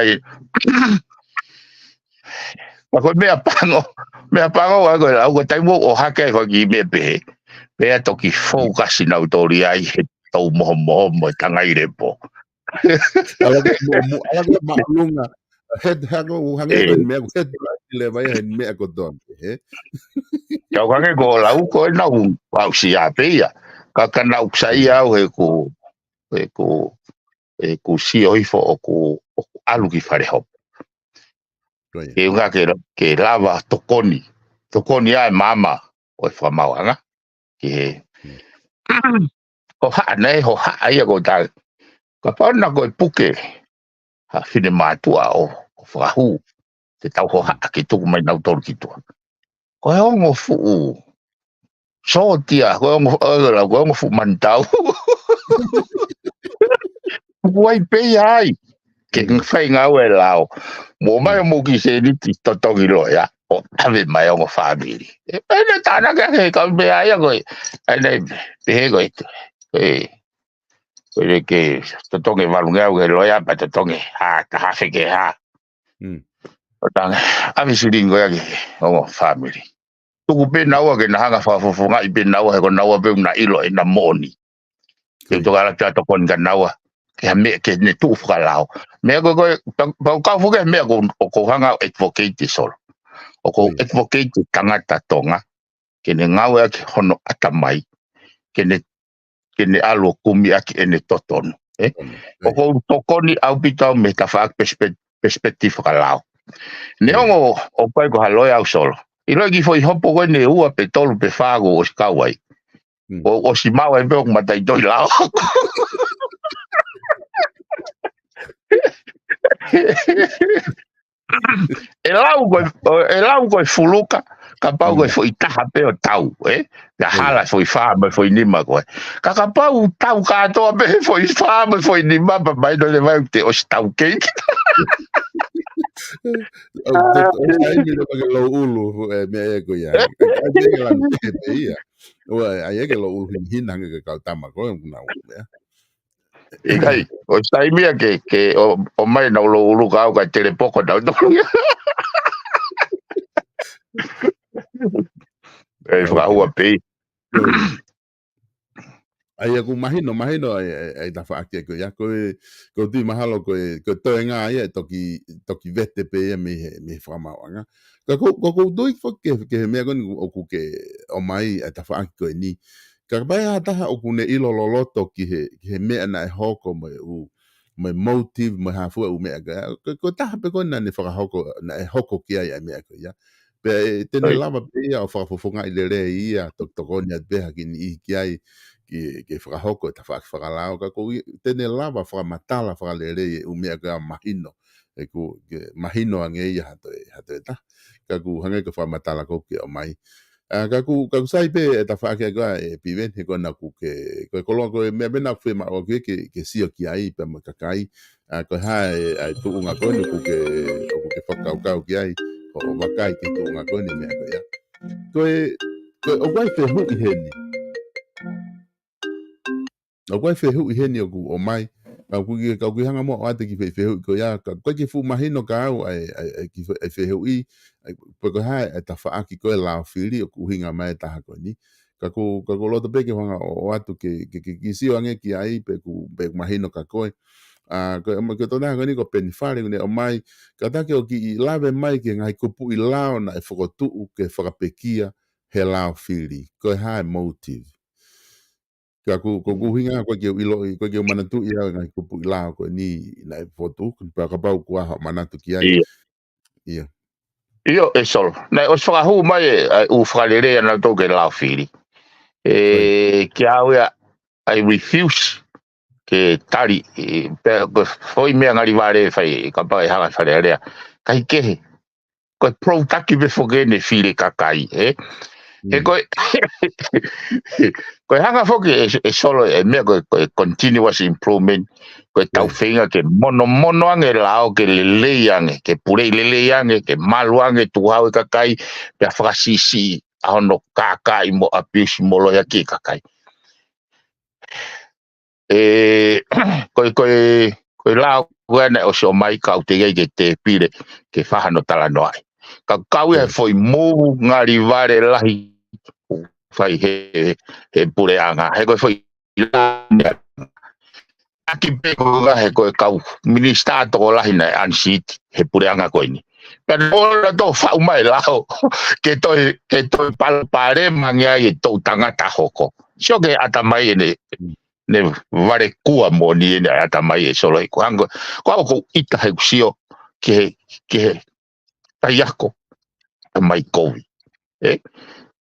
ko me apango wa ko tai mo o hake ko ki me pe toki focus na autori ai he tau mo tanga i repo ala ke malunga head hago hange me head le vai en me ko don ka hange ko lau ko na un pau si apea ka kana usai au he ku si oi fo ku alu ki fare hop ke unga ke lava tokoni ai mama o fa mawanga ke ko ha nei ho ha ai ko ta ka pa na ko puke ha fine matua o fahu te tau ho ha ke tu mai na tor ki tu ko ngo fu so tia ko ngo fu mantau wai pe ai ke fai nga we lao mo mai mo ki se ni ti to to lo ya o ave mai ngo family e na ta na ke ka be ai ko ai nei pe ko que te toque valungeo que lo ya para te toque ha ta hace que ha tan a visiringo ya que como family tu pe na wa que na hanga fa fo nga ipe na wa ko na wa pe na ilo na moni que to gala ta to kon ga na wa que me que ne tu fra lao me ko ka fu que me ko hanga advocate solo o ko advocate tanga ta tonga que ne nga wa que hono atamai que ne alo kumi aki ene totono o ko tokoni au pita me ta fa perspective kalao ne ongo o pai ko haloya au solo i logi foi hopo ko ne ua pe tolu pe fago o skawai o si mau e be ma dai doi lao e lau ko fuluka ka pau ko foi taha pe o tau ya hala foi fa me foi ni ma ko ka pau tau ka to be foi fa me foi ni ma pa mai no le vai te o tau ke Ai me le paga lo ulu me e ko ya. Ai me la te ia. O ai que lo ulu hina nga ka tama ko na ya. E kai o sai mia ke o mai na lo ulu ka ka tele poko da do e fa ua pe ai aku mahino ai ta fa ke ko ya ko di mahalo ko to nga ai toki vete pe me fa ma nga ko do ke me ko o ke o mai ta fa ko ni ka ba ya ta o ku ne ilo lo toki he me na hoko me motive me ha fu me ga ko ta pe ko na ne fa hoko na hoko ki ai me ko ya pe tene lava pe ia o fa nga ile re ia to ko ni be ha ki ni ki ai ke whakahoko ta whakalao ka ko tene lava whamatala whakalere u mea ka mahino e ku mahino ange ia hato ta ka ku hanga ka whamatala ko ke o mai ka ku sai pe ta whake ka e piveni ko na ku ke ko ko me bena fe ma o ke sio ki ai pe ma kakai ko ha ai tu unga ko ku ke whakau ki ai o wakai ke tu unga ko ni mea ko ia ko o wai fe hu i heni o kwai fe hu he ni o mai ka ku hanga mo ate ki fe hu ko ya ka ki fu mahino ka au ki fe hu i po ko ha ta fa ki ko la fili o ku hinga mai ta ko ni ka ku lo to pe ke hanga o atu ki si ange ki ai pe mahino ka ko ko to na ni ko penifare ne o mai ka ta ke o ki lave mai ki ngai ku pu i lao na e fo tu ke fa pekia he la fili ko ha motive ka ku hinga ko ke ilo ko ke manatu ia ngai ku la ko ni na foto pa ka pa ku manatu ki ai ia io e sol na o sfa hu mai u fralere na to ke la fili ke au I refuse ke tari pe foi me ngari vare fai ka pa ha fralere kai ke ko pro taki be fogene fili kakai ko ko hanga foki e solo e me ko continuous improvement ko tau finga ke mono ange lao ke le ange ke pure le ange ke malu ange tu hau kakai pe frasisi ono kakai mo apis molo ya ki kakai ko lao wena o so mai ka te ge te pire ke fa no tala no ai ka kau e foi mo ngari vare lahi fai he pure anga he ko foi aki pe ko ga he ko kau minista to la hina an sit he pure anga ko ni pero ora to fa mai lao ke to pare manga e to tanga ta hoko sio ke ata mai ne vare kua mo ni ne ata mai e solo ko anga ko ita he sio ke tayako mai ko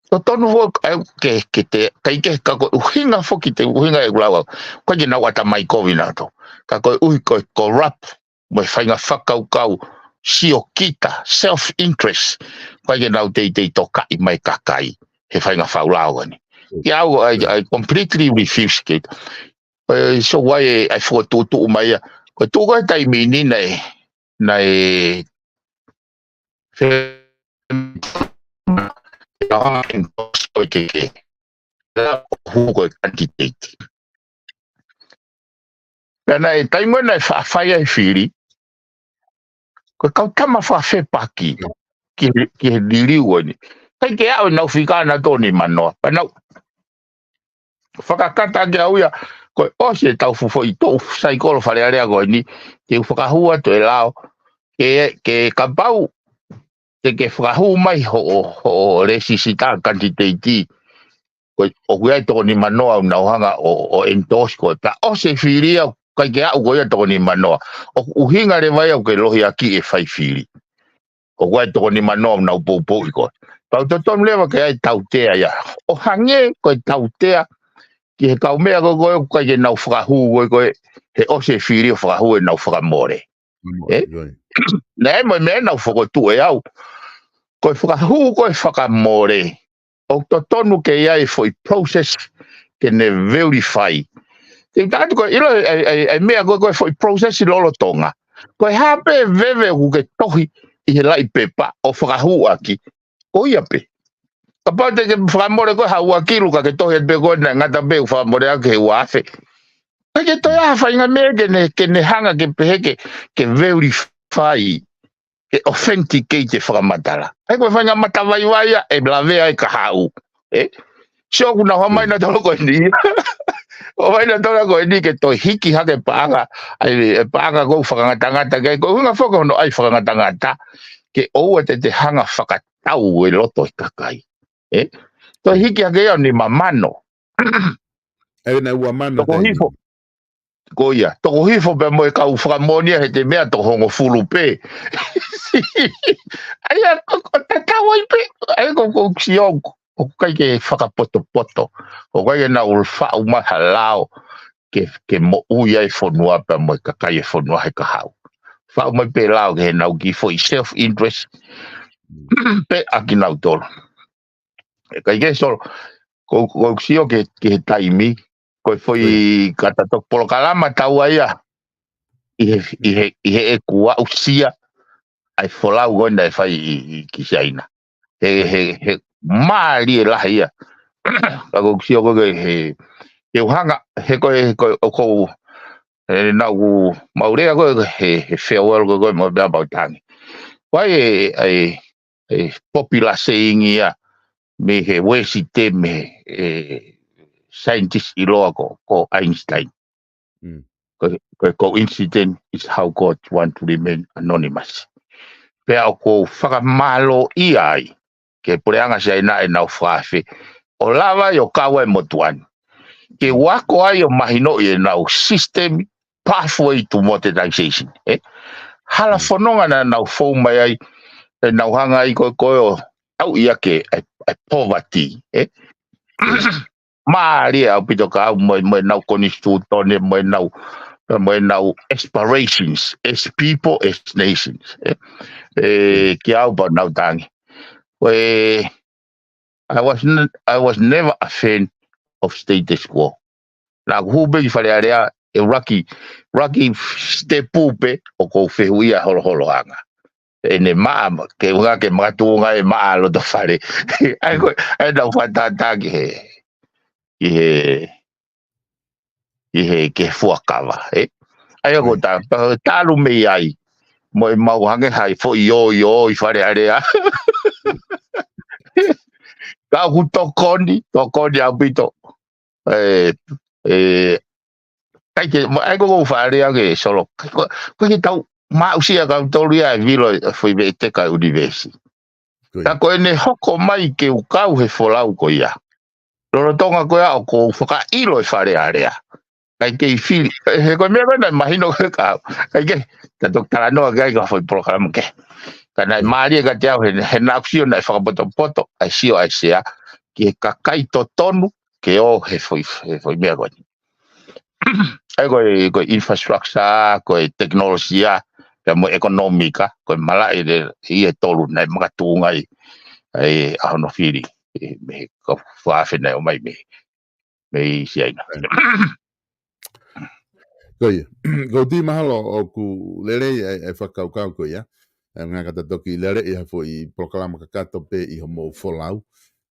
so tonu ho ke te kai ke ka ko uhinga foki te uhinga e gulawa ko je na wata mai ko vina to ka ko ko corrupt mo fainga kau sio kita self interest ko je na te to kai mai kakai he fainga faulawa ni ya I completely refuse it so why I for to mai ko tu ko tai mini nei ke hugo candidate na e tai mo na fa ai fili ko ka tama fa fe paki ki dili woni kai ke au na fika na to ni mano na fa ka kata ke au ya ko o se tau fu foi to sai ko fa le area go ni te fa hua to elao ke ka pau ke fa hu mai ho resisita candidate ko o gua to ni manoa na hanga o endorse ko ta o se filia ka ke o gua to ni manoa o hinga le vai o ke lohi aki e fai fili o gua to ni manoa na po ko pa to tom leva ke ai tautea ya o hange ko tautea ke ka me go ka ke na fra hu ko he o se fili fra hu na fra more na me na fo tu e au Koe whakahu koe whakamore. O to tonu ke iai foi process ke ne verify. Te tātu koe ilo ai mea koe foi process I lolo tonga. Koe hape veve ku ke tohi I he lai pepa o whakahu aki. Ko ia pe. Kapau te ke whakamore koe hau aki luka ke tohi at pe koe na ngata pe whakamore ake he wafe. Ke toi whainga mea ke ne hanga ke peheke ke verify. Ke authenticate whakamatara. Ai koe whainga matawai waia e blavea e ka hau. So kuna homai na tolo koe ni. O vai na tolo koe ni ke toi hiki hake paanga. Ai paanga kou whakangatangata kei. Koe hunga whaka hono ai whakangatangata. Ke oua te hanga whakatau e loto I kakai. Toi hiki hake iau ni mamano. E na ua mana Toko hifo. Ko ia. Toko hifo pe moe kau whakamonia he te mea toko hongo fulu pe. Ai ko tatawai pe. Ai ko ksiong. O kai ke whakapoto-poto. O kai ke na ulfa umahalao ke mo uia I whonua pa mo kakai e whonua he ka hau. Whau mai pe lao ke he nau ki for self-interest. Pe aki nau tolo. E kai ke solo. Ko sio ke he taimi. Ko foi katatok polokalama tau aia. I he e kua usia. Ai wholau gonda e whai ki saina. He maari e laha ia. Kako sio koe he uhanga he koe o kou nau maurea koe he farewell koe mo bea bautangi. Wai e popular saying ia me he wesi te me scientist I loa ko Einstein. Coincidence is how God want to remain anonymous. Pea o ko whakamalo I ai ke pureanga sei na e nau whaafe. O lava I o kawa e motuani. Ke wako ai o mahino I e nau system pathway to modernization. Hala whanonga na nau whau mai ai e nau hanga I koe o au ia ke poverty. Maari au pito ka au moe nau konistu tone moe nau aspirations as people as nations. Ke au pa nau tangi. I was never a fan of status quo. Na hube I wharearea e raki step upe o kou whehuia holo hanga. E ne maa ke unga ke matu unga e maa lo to whare. Ai nau whatataki he ke fuakawa. Ai ako talu mei ai. Mo e mau hange hai fo I I wharearea. Ka hu tokoni au pito. Kai ke ai ko whaarea ke solo. Ko ke tau ma usia ka tolu ia vilo foi be te ka universi. Ta ko ne hoko mai ke ukau he folau ko ia. Loro tonga ko ia o ko whaka ilo e wharearea. Kai ke fili he ko mea na mahino ka. Kai ke ta doktara no ga ga foi polokalama ke. Kana maari ka te au he na aksio na whakapoto ai sio ai sea. Ke kakai to tonu ke o he foi mea ko. Ai ko infrastructure ko teknologia ke mo ekonomika ko mala I tolu na makatunga ai ahono fili me ko faafe na o mai me siaina. Koe, ko ti mahalo o ku lere e whakaukau ko ia. Ngā kata toki lere I hafo I polokalama kakato pe I homo wholau.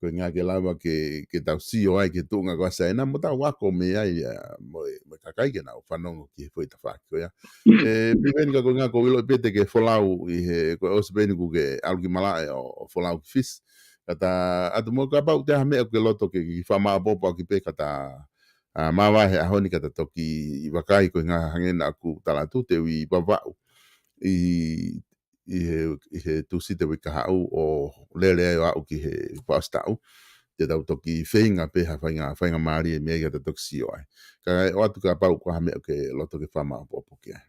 Ko ngā ke lawa ke tau sio ai ke tunga ko asa ena mo tau wako me ai mo kakai ke nau whanongo ki fo I ta whaki ko ia. Piveni ka ko ngā ko ilo pete ke wholau I he ko osbeni ku ke aluki malae o wholau ki fis. Kata atu mo ka pau te hamea ke loto ke whamaa popo ki pe kata mawa he ahoni kata toki I wakai ko ngā hangena aku talatu te ui wawau I he tusi te wika hau o lere au ki he whaastau te tau toki whenga pe ha whainga maari e mea kata toki sio ai. Ka o atu ka pau ko hamea ke loto ke whamaa popo ki ai.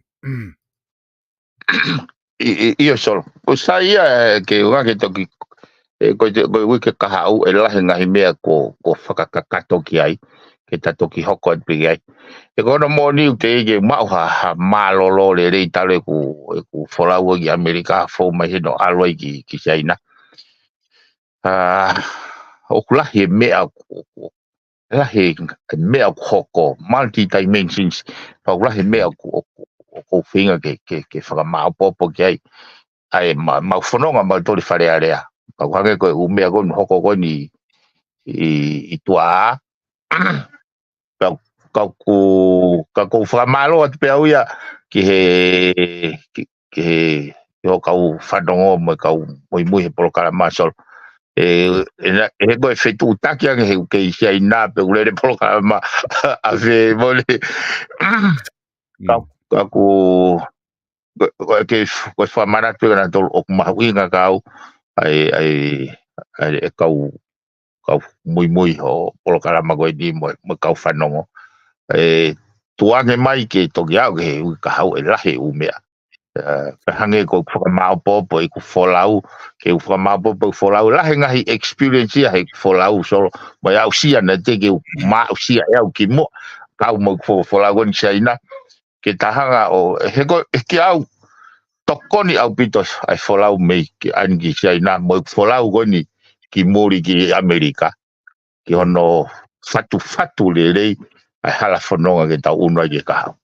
Io solo. O sa ia ke unga ke toki ko wike ka hau e lahe ngahi mea ko whakakakato ki ai. Ke ta toki hoko at pigi ai. E kono mo ni te ege mau ha malolo le rei talo ku wholau ki Amerika fo mai hino aloi ki China. o kulahi mea lahi mea hoko multi dimensions o lahi mea ko finga ke whakamao popo ki ai ma whanonga ma tori whare area pa wange ko umea ko hoko ko ni i tua ka ko whakamalo at pe auia ki he o kau whanongo mo kau mui he POLOKALAMA sol he ko e whetu taki ange he ke isia ina pe ulere POLOKALAMA a ve mole ka ko ke whamana tu na tol ok mahuinga kau ai kau mui ho POLOKALAMA ko di mo kau whanongo tuange mai ke toki au ke ka hau lahi umea ka hange ko whakamao popo i ku wholau ke whakamao popo i wholau lahi ngahi experience ia he wholau so mai au sia na te ke maa sia au ki mo kau mo wholau ni saina ke tahanga o he ko ke au tokoni au pitos ai wholau mei ke angi saina mo wholau goni ki mori ki Amerika ki hono fatu le ai hala whanonga ke tau unwa ke kahau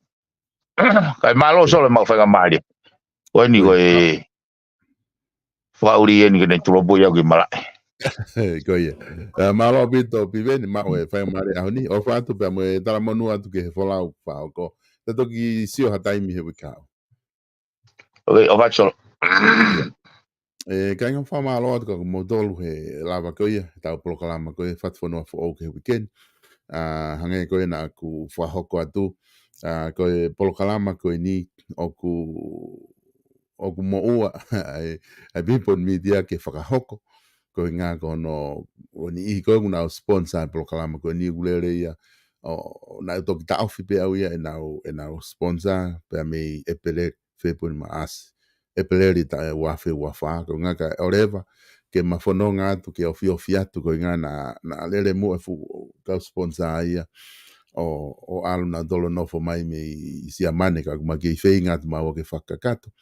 kai malo solo mau whanga maari koe ni koe whauri e ni kene tulopo iau ki malai Koia. Malo pito piveni mau e whai mare aho ni. O whātu pia mo e tala monu atu ke he wholau whao ko. Te toki sio hataimi he wikao. ok o vai solo Kai ngā wha malo atu ka mo tolu he lava koia. Tau POLOKALAMA koe FATUFONUA for o ke he weekend. Hange koe na aku whahoko atu. Koe POLOKALAMA koe ni oku mo ua ai pipon media ke whakahoko. Ko ngā kono o ni i koe kuna o sponsor POLOKALAMA ko ni gulere ia o na toki ta ofi pe au ia e nau sponsor pe me epele fepun ma as epele ta wafe wafa ko ngā ka oreva ke mafono ngā tu ke ofi atu ko ngā na lele mo fu ka sponsor ia o alu na dolo no fo mai me isi amane ka kuma ke fe ngā tu ma o ke whakakato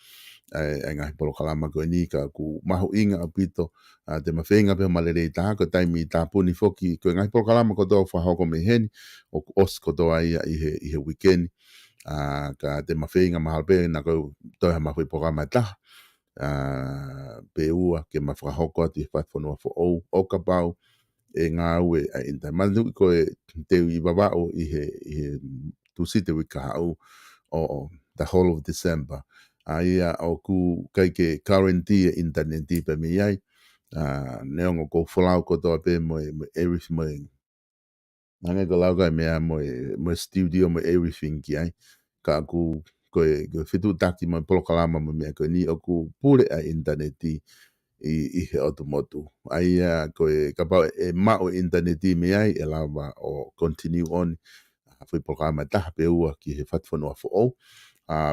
ngā POLOKALAMA ko ni ka ku mahu inga apito te mawhenga pe malere ta ko taimi ta puni foki ko ngā POLOKALAMA ko do whahoko me heni o os ko do ai i he weekend ka te mawhenga mahal pe na ko to ha mahui programa ta pe ua ke mawhahoko ati FATUFONUA fo o ka pau e ngā ue a inta manu ko te i babao i he tusite wika au o the whole of December ia o ku kai ke currency internet pe me ai neongo ko folau ko to pe mo everything mo nanga ko lauga me mo studio mo everything ki ai ka ku ko fitu taki mo POLOKALAMA mo me ko ni o ku pure a internet i he automotu ai ko ka pa e ma o internet me ai e lava o continue on foi POLOKALAMA ta pe ua ki he FATUFONUA fo o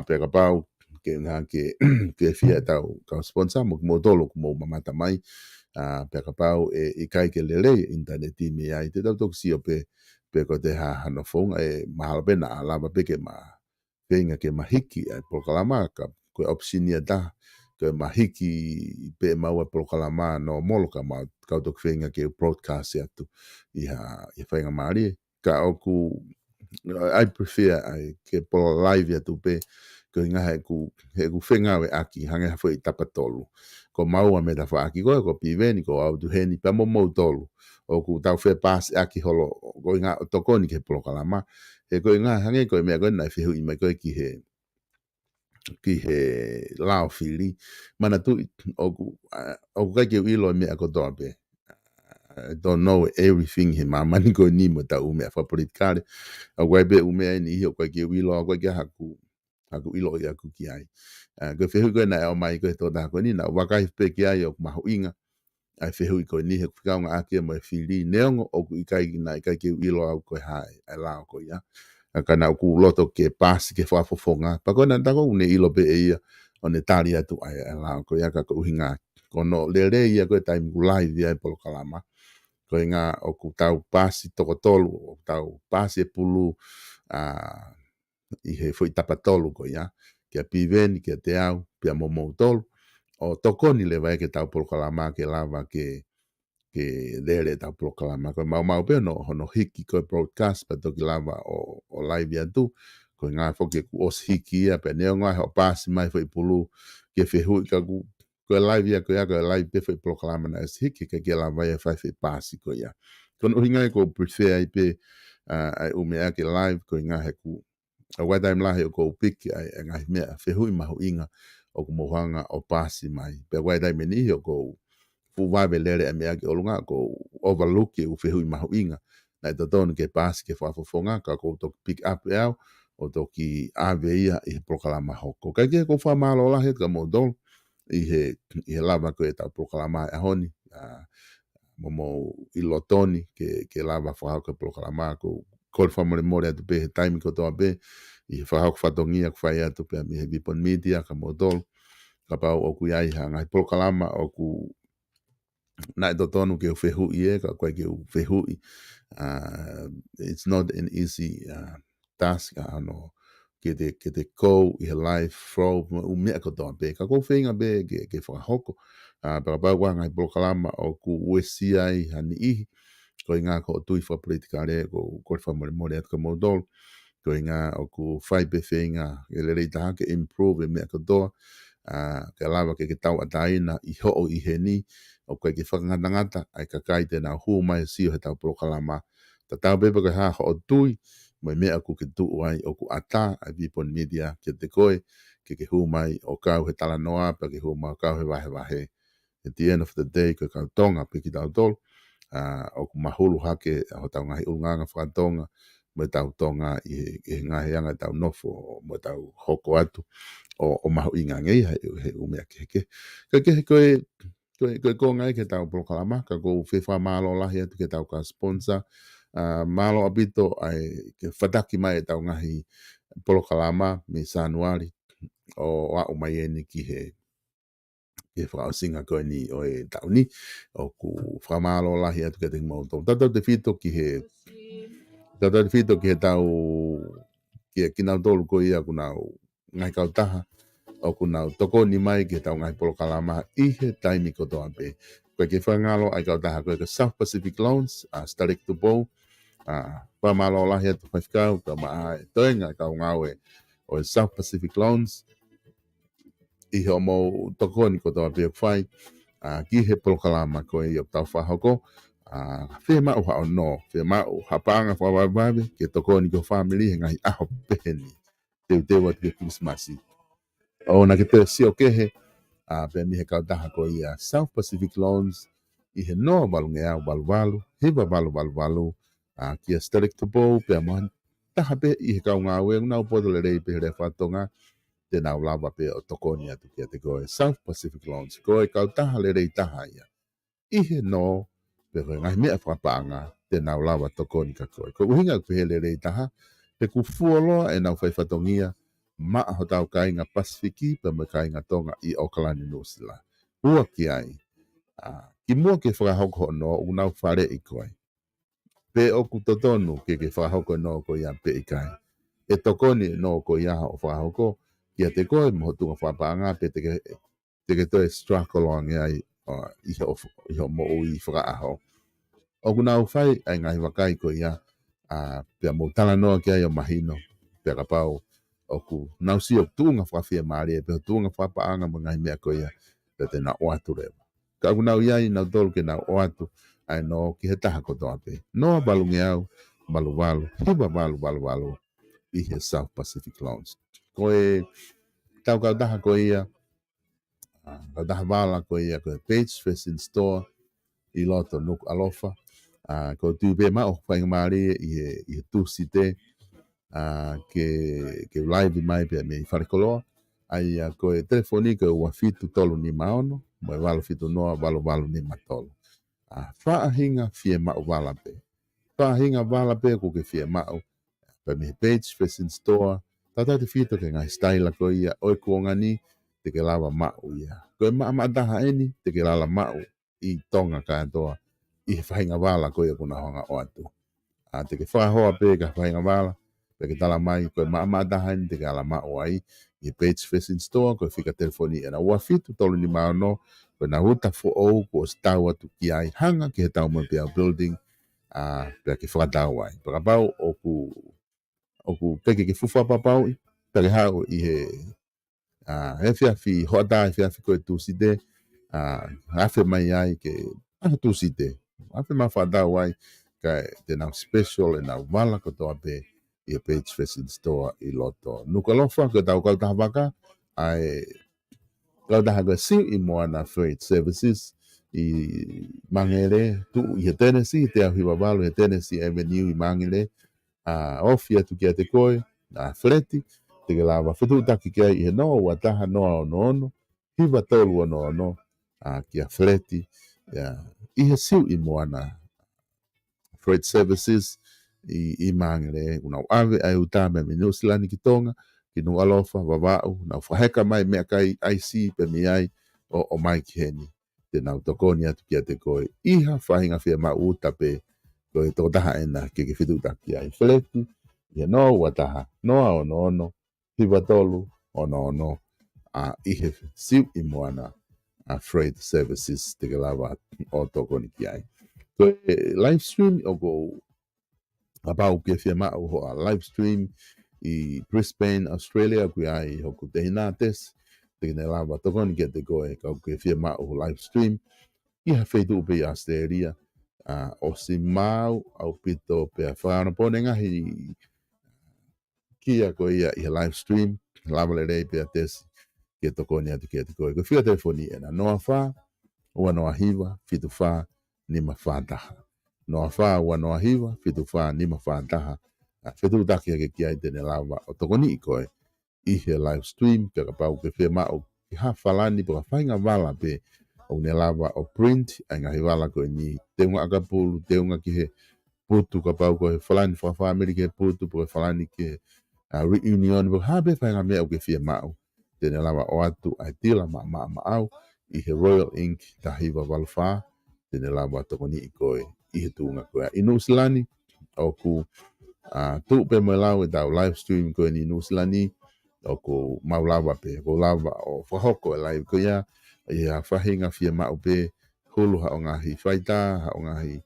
pe ka pau ke nga ke fia tau ka sponsor mo dolo mo mamata mai pe ka pau e kai ke lele internet me ai te tau toksi o pe ko te ha no phone e mahal be na lava pe ke ma penga ke mahiki ai POLOKALAMA ka ko opsinia da ke mahiki pe ma wa POLOKALAMA no moloka ma ka tok fenga ke broadcast ya tu i fenga mari ka oku I prefer ke po live ya tu pe ko nga he ku whenga we aki hange hafo i tapatolu. Ko maua me da aki ko piveni ko au du heni pa mo tolu. O ku tau whe pas aki holo ko nga tokoni ke POLOKALAMA. E ko nga hange ko mea ko na whihu i mai ko ki he lao fili. Mana tu o ku kai ke wilo mea ko toa pe. I don't know everything he mamani ko ni mo ta ume fa politikare. A webe ume ni hi o kai ke wilo ko ke aku ilo ya ku ki ai ko fehu ko na o mai ko to da ko ni na waka pe ki ai o mahu inga ai fehu ko ni he ka nga aki mo fili neongo o ku kai na kai ke ilo au ko hai ai la ko ya kana ku loto ke pas ke fa fo fonga pa ko na ta ko ne ilo pe ia o ne tali atu ai la ko ya ka ko hinga ko no le ia ko time live ya POLOKALAMA ko nga o ku tau pasi to tolu o tau pasi pulu i he foi tapatolu ko ia ke piveni ke te au pia mo tolu o tokoni le vai ke tau POLOKALAMA ke lava ke ke lele tau polokalama ko mau pe no hiki ko broadcast pa toki lava o live ya tu ko ngā foke ku os hiki ya pe neo ngai ho pasi mai fo ipulu ke fehu ka ku ko live ya ko live pe fo polokalama na es hiki ke lava ya fa fe pasi ko ya kon uhinga ko prefer ai pe ai umea ke live ko ngā he ku a wada im lahi o ko piki ai ngai mea fehu i mahu inga o ku mohanga o pasi mai pe wada im ni o ko fu vai lere me ake olunga ko overlook ke u fehu i mahu inga na to don ke pas ke fa fonga ka ko to pick up ya o to ki ave ia i proklama hoko ka ke ko fa malo la het ka modon i lava ko eta proklama a honi momo i lotoni ke lava fa ko proklama ko kol fa mo mo de be time ko to be i fa hok fa dongia ko fa ia to pe mi he bipon media ka modon ka pa o ku ia ha ngai proklama o ku na do tonu ke fehu ie ka kwa ke fehu it's not an easy task ano ke te ko i life from u me ko do be ka ko fenga be ke fa hoko pa wa ngai polokalama o ku wesi ai hani I ko nga ko tu fa politika le ko fa mo ko modol ko nga o ku fai be fenga ele le ta ke improve me ko do ke lava ke tau ataina I ho o I heni o ke whakangata ai ka kai tēnā hu mai sio he tau polokalama. Ta tau beba ke ha ho o tui, mai mea ku ke tu ai o ku ata ai vipon media ke te koe, ke hu mai o kau he tala noa, pa ke hu mai o kau he wahe wahe. At the end of the day, ke kau tonga pe ki tau tol, o ku mahulu hake ho tau ngahi ulnganga whakatonga, mai tau tonga I ngahi anga tau nofo, mai tau hoko atu, o mahu inga ngei he umea ke. Ke koe ko ngai ke tau polokalama ka ko fefa malo lahi atu ke tau ka sponsor malo abito ai ke fataki mai tau ngahi polokalama me Sanuari o wa umayeni ki he ke fra singa ko ni o e tau ni o ku fra malo lahi atu ke te mo to tata te fito ki he tau ke kina tolu ko ia ku nau ngai kau taha o kuna toko ni mai ke tau ngai polokalama I he taimi ko to ape. Koe ke whangalo ai kau taha koe ke South Pacific Loans, Starik to Bow, whamalo lahi atu whaifkau, ka maa toenga kau ngawe o South Pacific Loans, I he o mo toko ni ko to ape whai, ki he polokalama koe I o tau whahoko, whe mau hao no, whe mau hapanga whawawawe, ke toko ni ko family he ngai aho peheni, te wat ke Christmasi. O na ke te sio kehe pe mi he kau taha ko ia South Pacific Loans I he noa balunge au balu hiba balu kia Starik to Bow pe amohan taha pe I he kau ngā weng nau poto le rei pe he whatonga te nau lava pe o tokoni atu kia te koe South Pacific Loans koe kau taha le rei taha ia I he no pe koe ngai mea whapanga te nau lava tokoni ka koe ko uhinga pe he le rei taha pe ku fuoloa e nau whai whatongia ma ho tau kainga Pasifiki pe me kainga tonga I Auckland New Zealand. Ua ki ai. Ki mua ke whakahoko no unau whare I koe. Pe oku totonu ke whakahoko no ko ia pe I kai. E tokoni no ko ia o whakahoko kia te koe mo tunga whapanga pe te ke toi struggle on ai I ho mo ui whakaaho. Oku nau whai ai ngai wakai ko ia pe mo tala noa ki ai o mahino pe kapau oku nau si o tunga whawhia maare pe tunga whapaanga mo ngai mea ko ia pe te na oatu rewa. Ka aku nau iai nau tolu ke nau oatu ai no ki he taha koto ape. Noa balunge au balu hiba balu I he South Pacific Loans. Koe tau kau taha ko ia kau taha wala ko ia koe Page Fashion Store I loto nuku alofa ko tupe ma o whainga maare I he tusi te ke live mai pe me wharekoloa ai ko e telefoni ko ua fitu tolu ni maono mo e walo fitu noa walo ni matolo whaahinga fie mau wala pe whaahinga wala pe ko ke fie mau pe me Page Fashion Store tata te fito ke ngai style ko ia oi kuongani te ke lava mau ia ko e maa daha eni te ke lala mau I tonga katoa I whainga wala ko ia kuna honga o atu te ke whahoa pe ka whainga wala pe ke tala mai ko ma dahan te kala ma o ai i page facing store ko fika telefoni ana wa fitu tolu ni no ko na huta fo o ko stawa tu ki ai hanga ke tau mo pe building pe ke fa da wai pa ba o ku pe ke fufa pa pa pe ha o i he he fi hoda fi ko tu side afe mai ai ke tu side afe ma fa da wai ka te na special na wala ko to be i page facing store i loto nuka lofa ko tau ka baka ai kau dah agak si i moana freight services i mangere tu i Tennessee te ahi babalo i Tennessee Avenue i mangere ofia tu kia te koe fleti te ke lava fitu taki kia i he no wataha no no hiva tolu no kia fleti i he siu i moana freight services i mangere una ave ai utame me no silani ki tonga ki no alofa vavau na faheka mai me kai IC pe mi ai o mai ki heni te na utokoni atu ki ate koe iha fahinga fia ma uta pe koe to taha ena ki fitu taki ai fleti ia no wataha no no hiva tolu no ihe siu i moana freight services te lava o tokoni ki ai so live stream o go about ke fia ma o live stream i Brisbane Australia ku ai hoku te hinates te ne lava tokoni ke te koe ka ke fia ma o live stream i ha feitu pe Australia o si mau au pito pe whana ponenga hi kia ko ia i live stream lava le rei pe ates ke tokoni atu ke te koe ko fia telefoni ena noa wha ua noa hiva fitu wha ni ma whantaha noa wha ua noa hiva fitu wha ni ma whantaha fitu taki ake kia i tene lava o tokoni i koe i he live stream ke kapau ke fia mao ki ha whalani pa whainga wala pe o ne lava o print ai ngahi wala koe ni teunga akapulu teunga ki he putu kapau koe whalani whawha Amerike putu po whalani ke reunion po habe whainga mea o ke fia mao tene lava o atu ai tila ma au i he Royal Ink tahiwa walwha tene lava tokoni i koe i he tūnga koe i Nusilani o ku tu pe mo lau e tau live stream koe ni Nusilani o ku maulawa pe ko lava o whahoko e live koe ia i a whahinga fia mao pe hulu ha o ngahi whaita ha o ngahi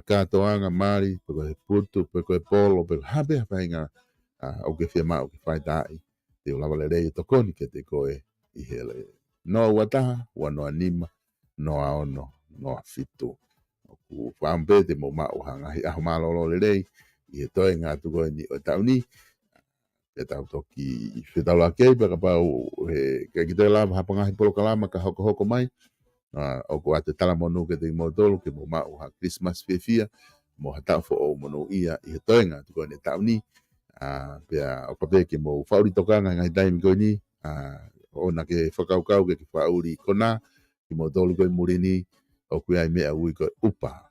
katoanga mari pe koe putu pe koe polo pe habe whahinga o ke fia mao ke whaita ai te lava le rei tokoni ke te koe i hele no wataha wa no anima no aono no fitu ku whampe te mo mao hanga hi aho malolo le rei i he toi ngā tukoe ni o tauni e tau toki i whitaula kei pa kapau he ke te lava hapangahi polokalama ka hoko mai o ko ate tala monu ke te motolu ke mo mao ha Christmas fia mo hata fo o mono ia i he toi ngā tukoe ni tauni pea o kape ke mo whauri tokanga ngai taimi koe ni ona ke whakaukau ke whauri kona ki mo tolu koe murini o kui ai mea ui koe upa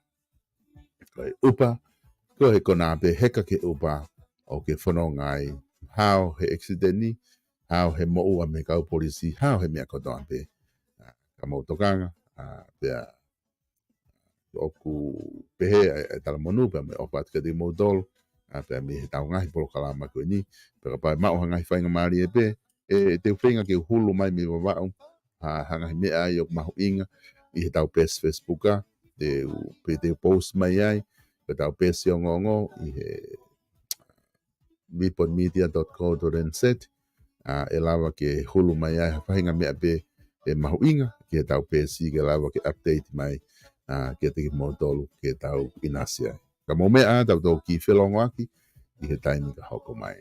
koe he kona pe heka ke upa o ke whono ngai hao he accident ni hao he mo ua me kau polisi hao he mea kotoa pe ka mo tokanga pea o ku pehe e tala monu pea me o pat ke te mo tolu pea me he tau ngahi polokalama koe ni pea pa mao hangahi whainga maari e pe e te whenga ke hulu mai me wawao hangahi mea ai o mahu inga i he tau pes Facebooka te post mai ai pe tau pes i ongongo i he viponmedia.co.nz e lava ke hulu mai ai whainga mea pe e mahu inga ke tau pes i ke lava ke update mai ke te motolu ke tau inasi ai ka mo mea tau tau ki whelongo aki i he taimi ka hoko mai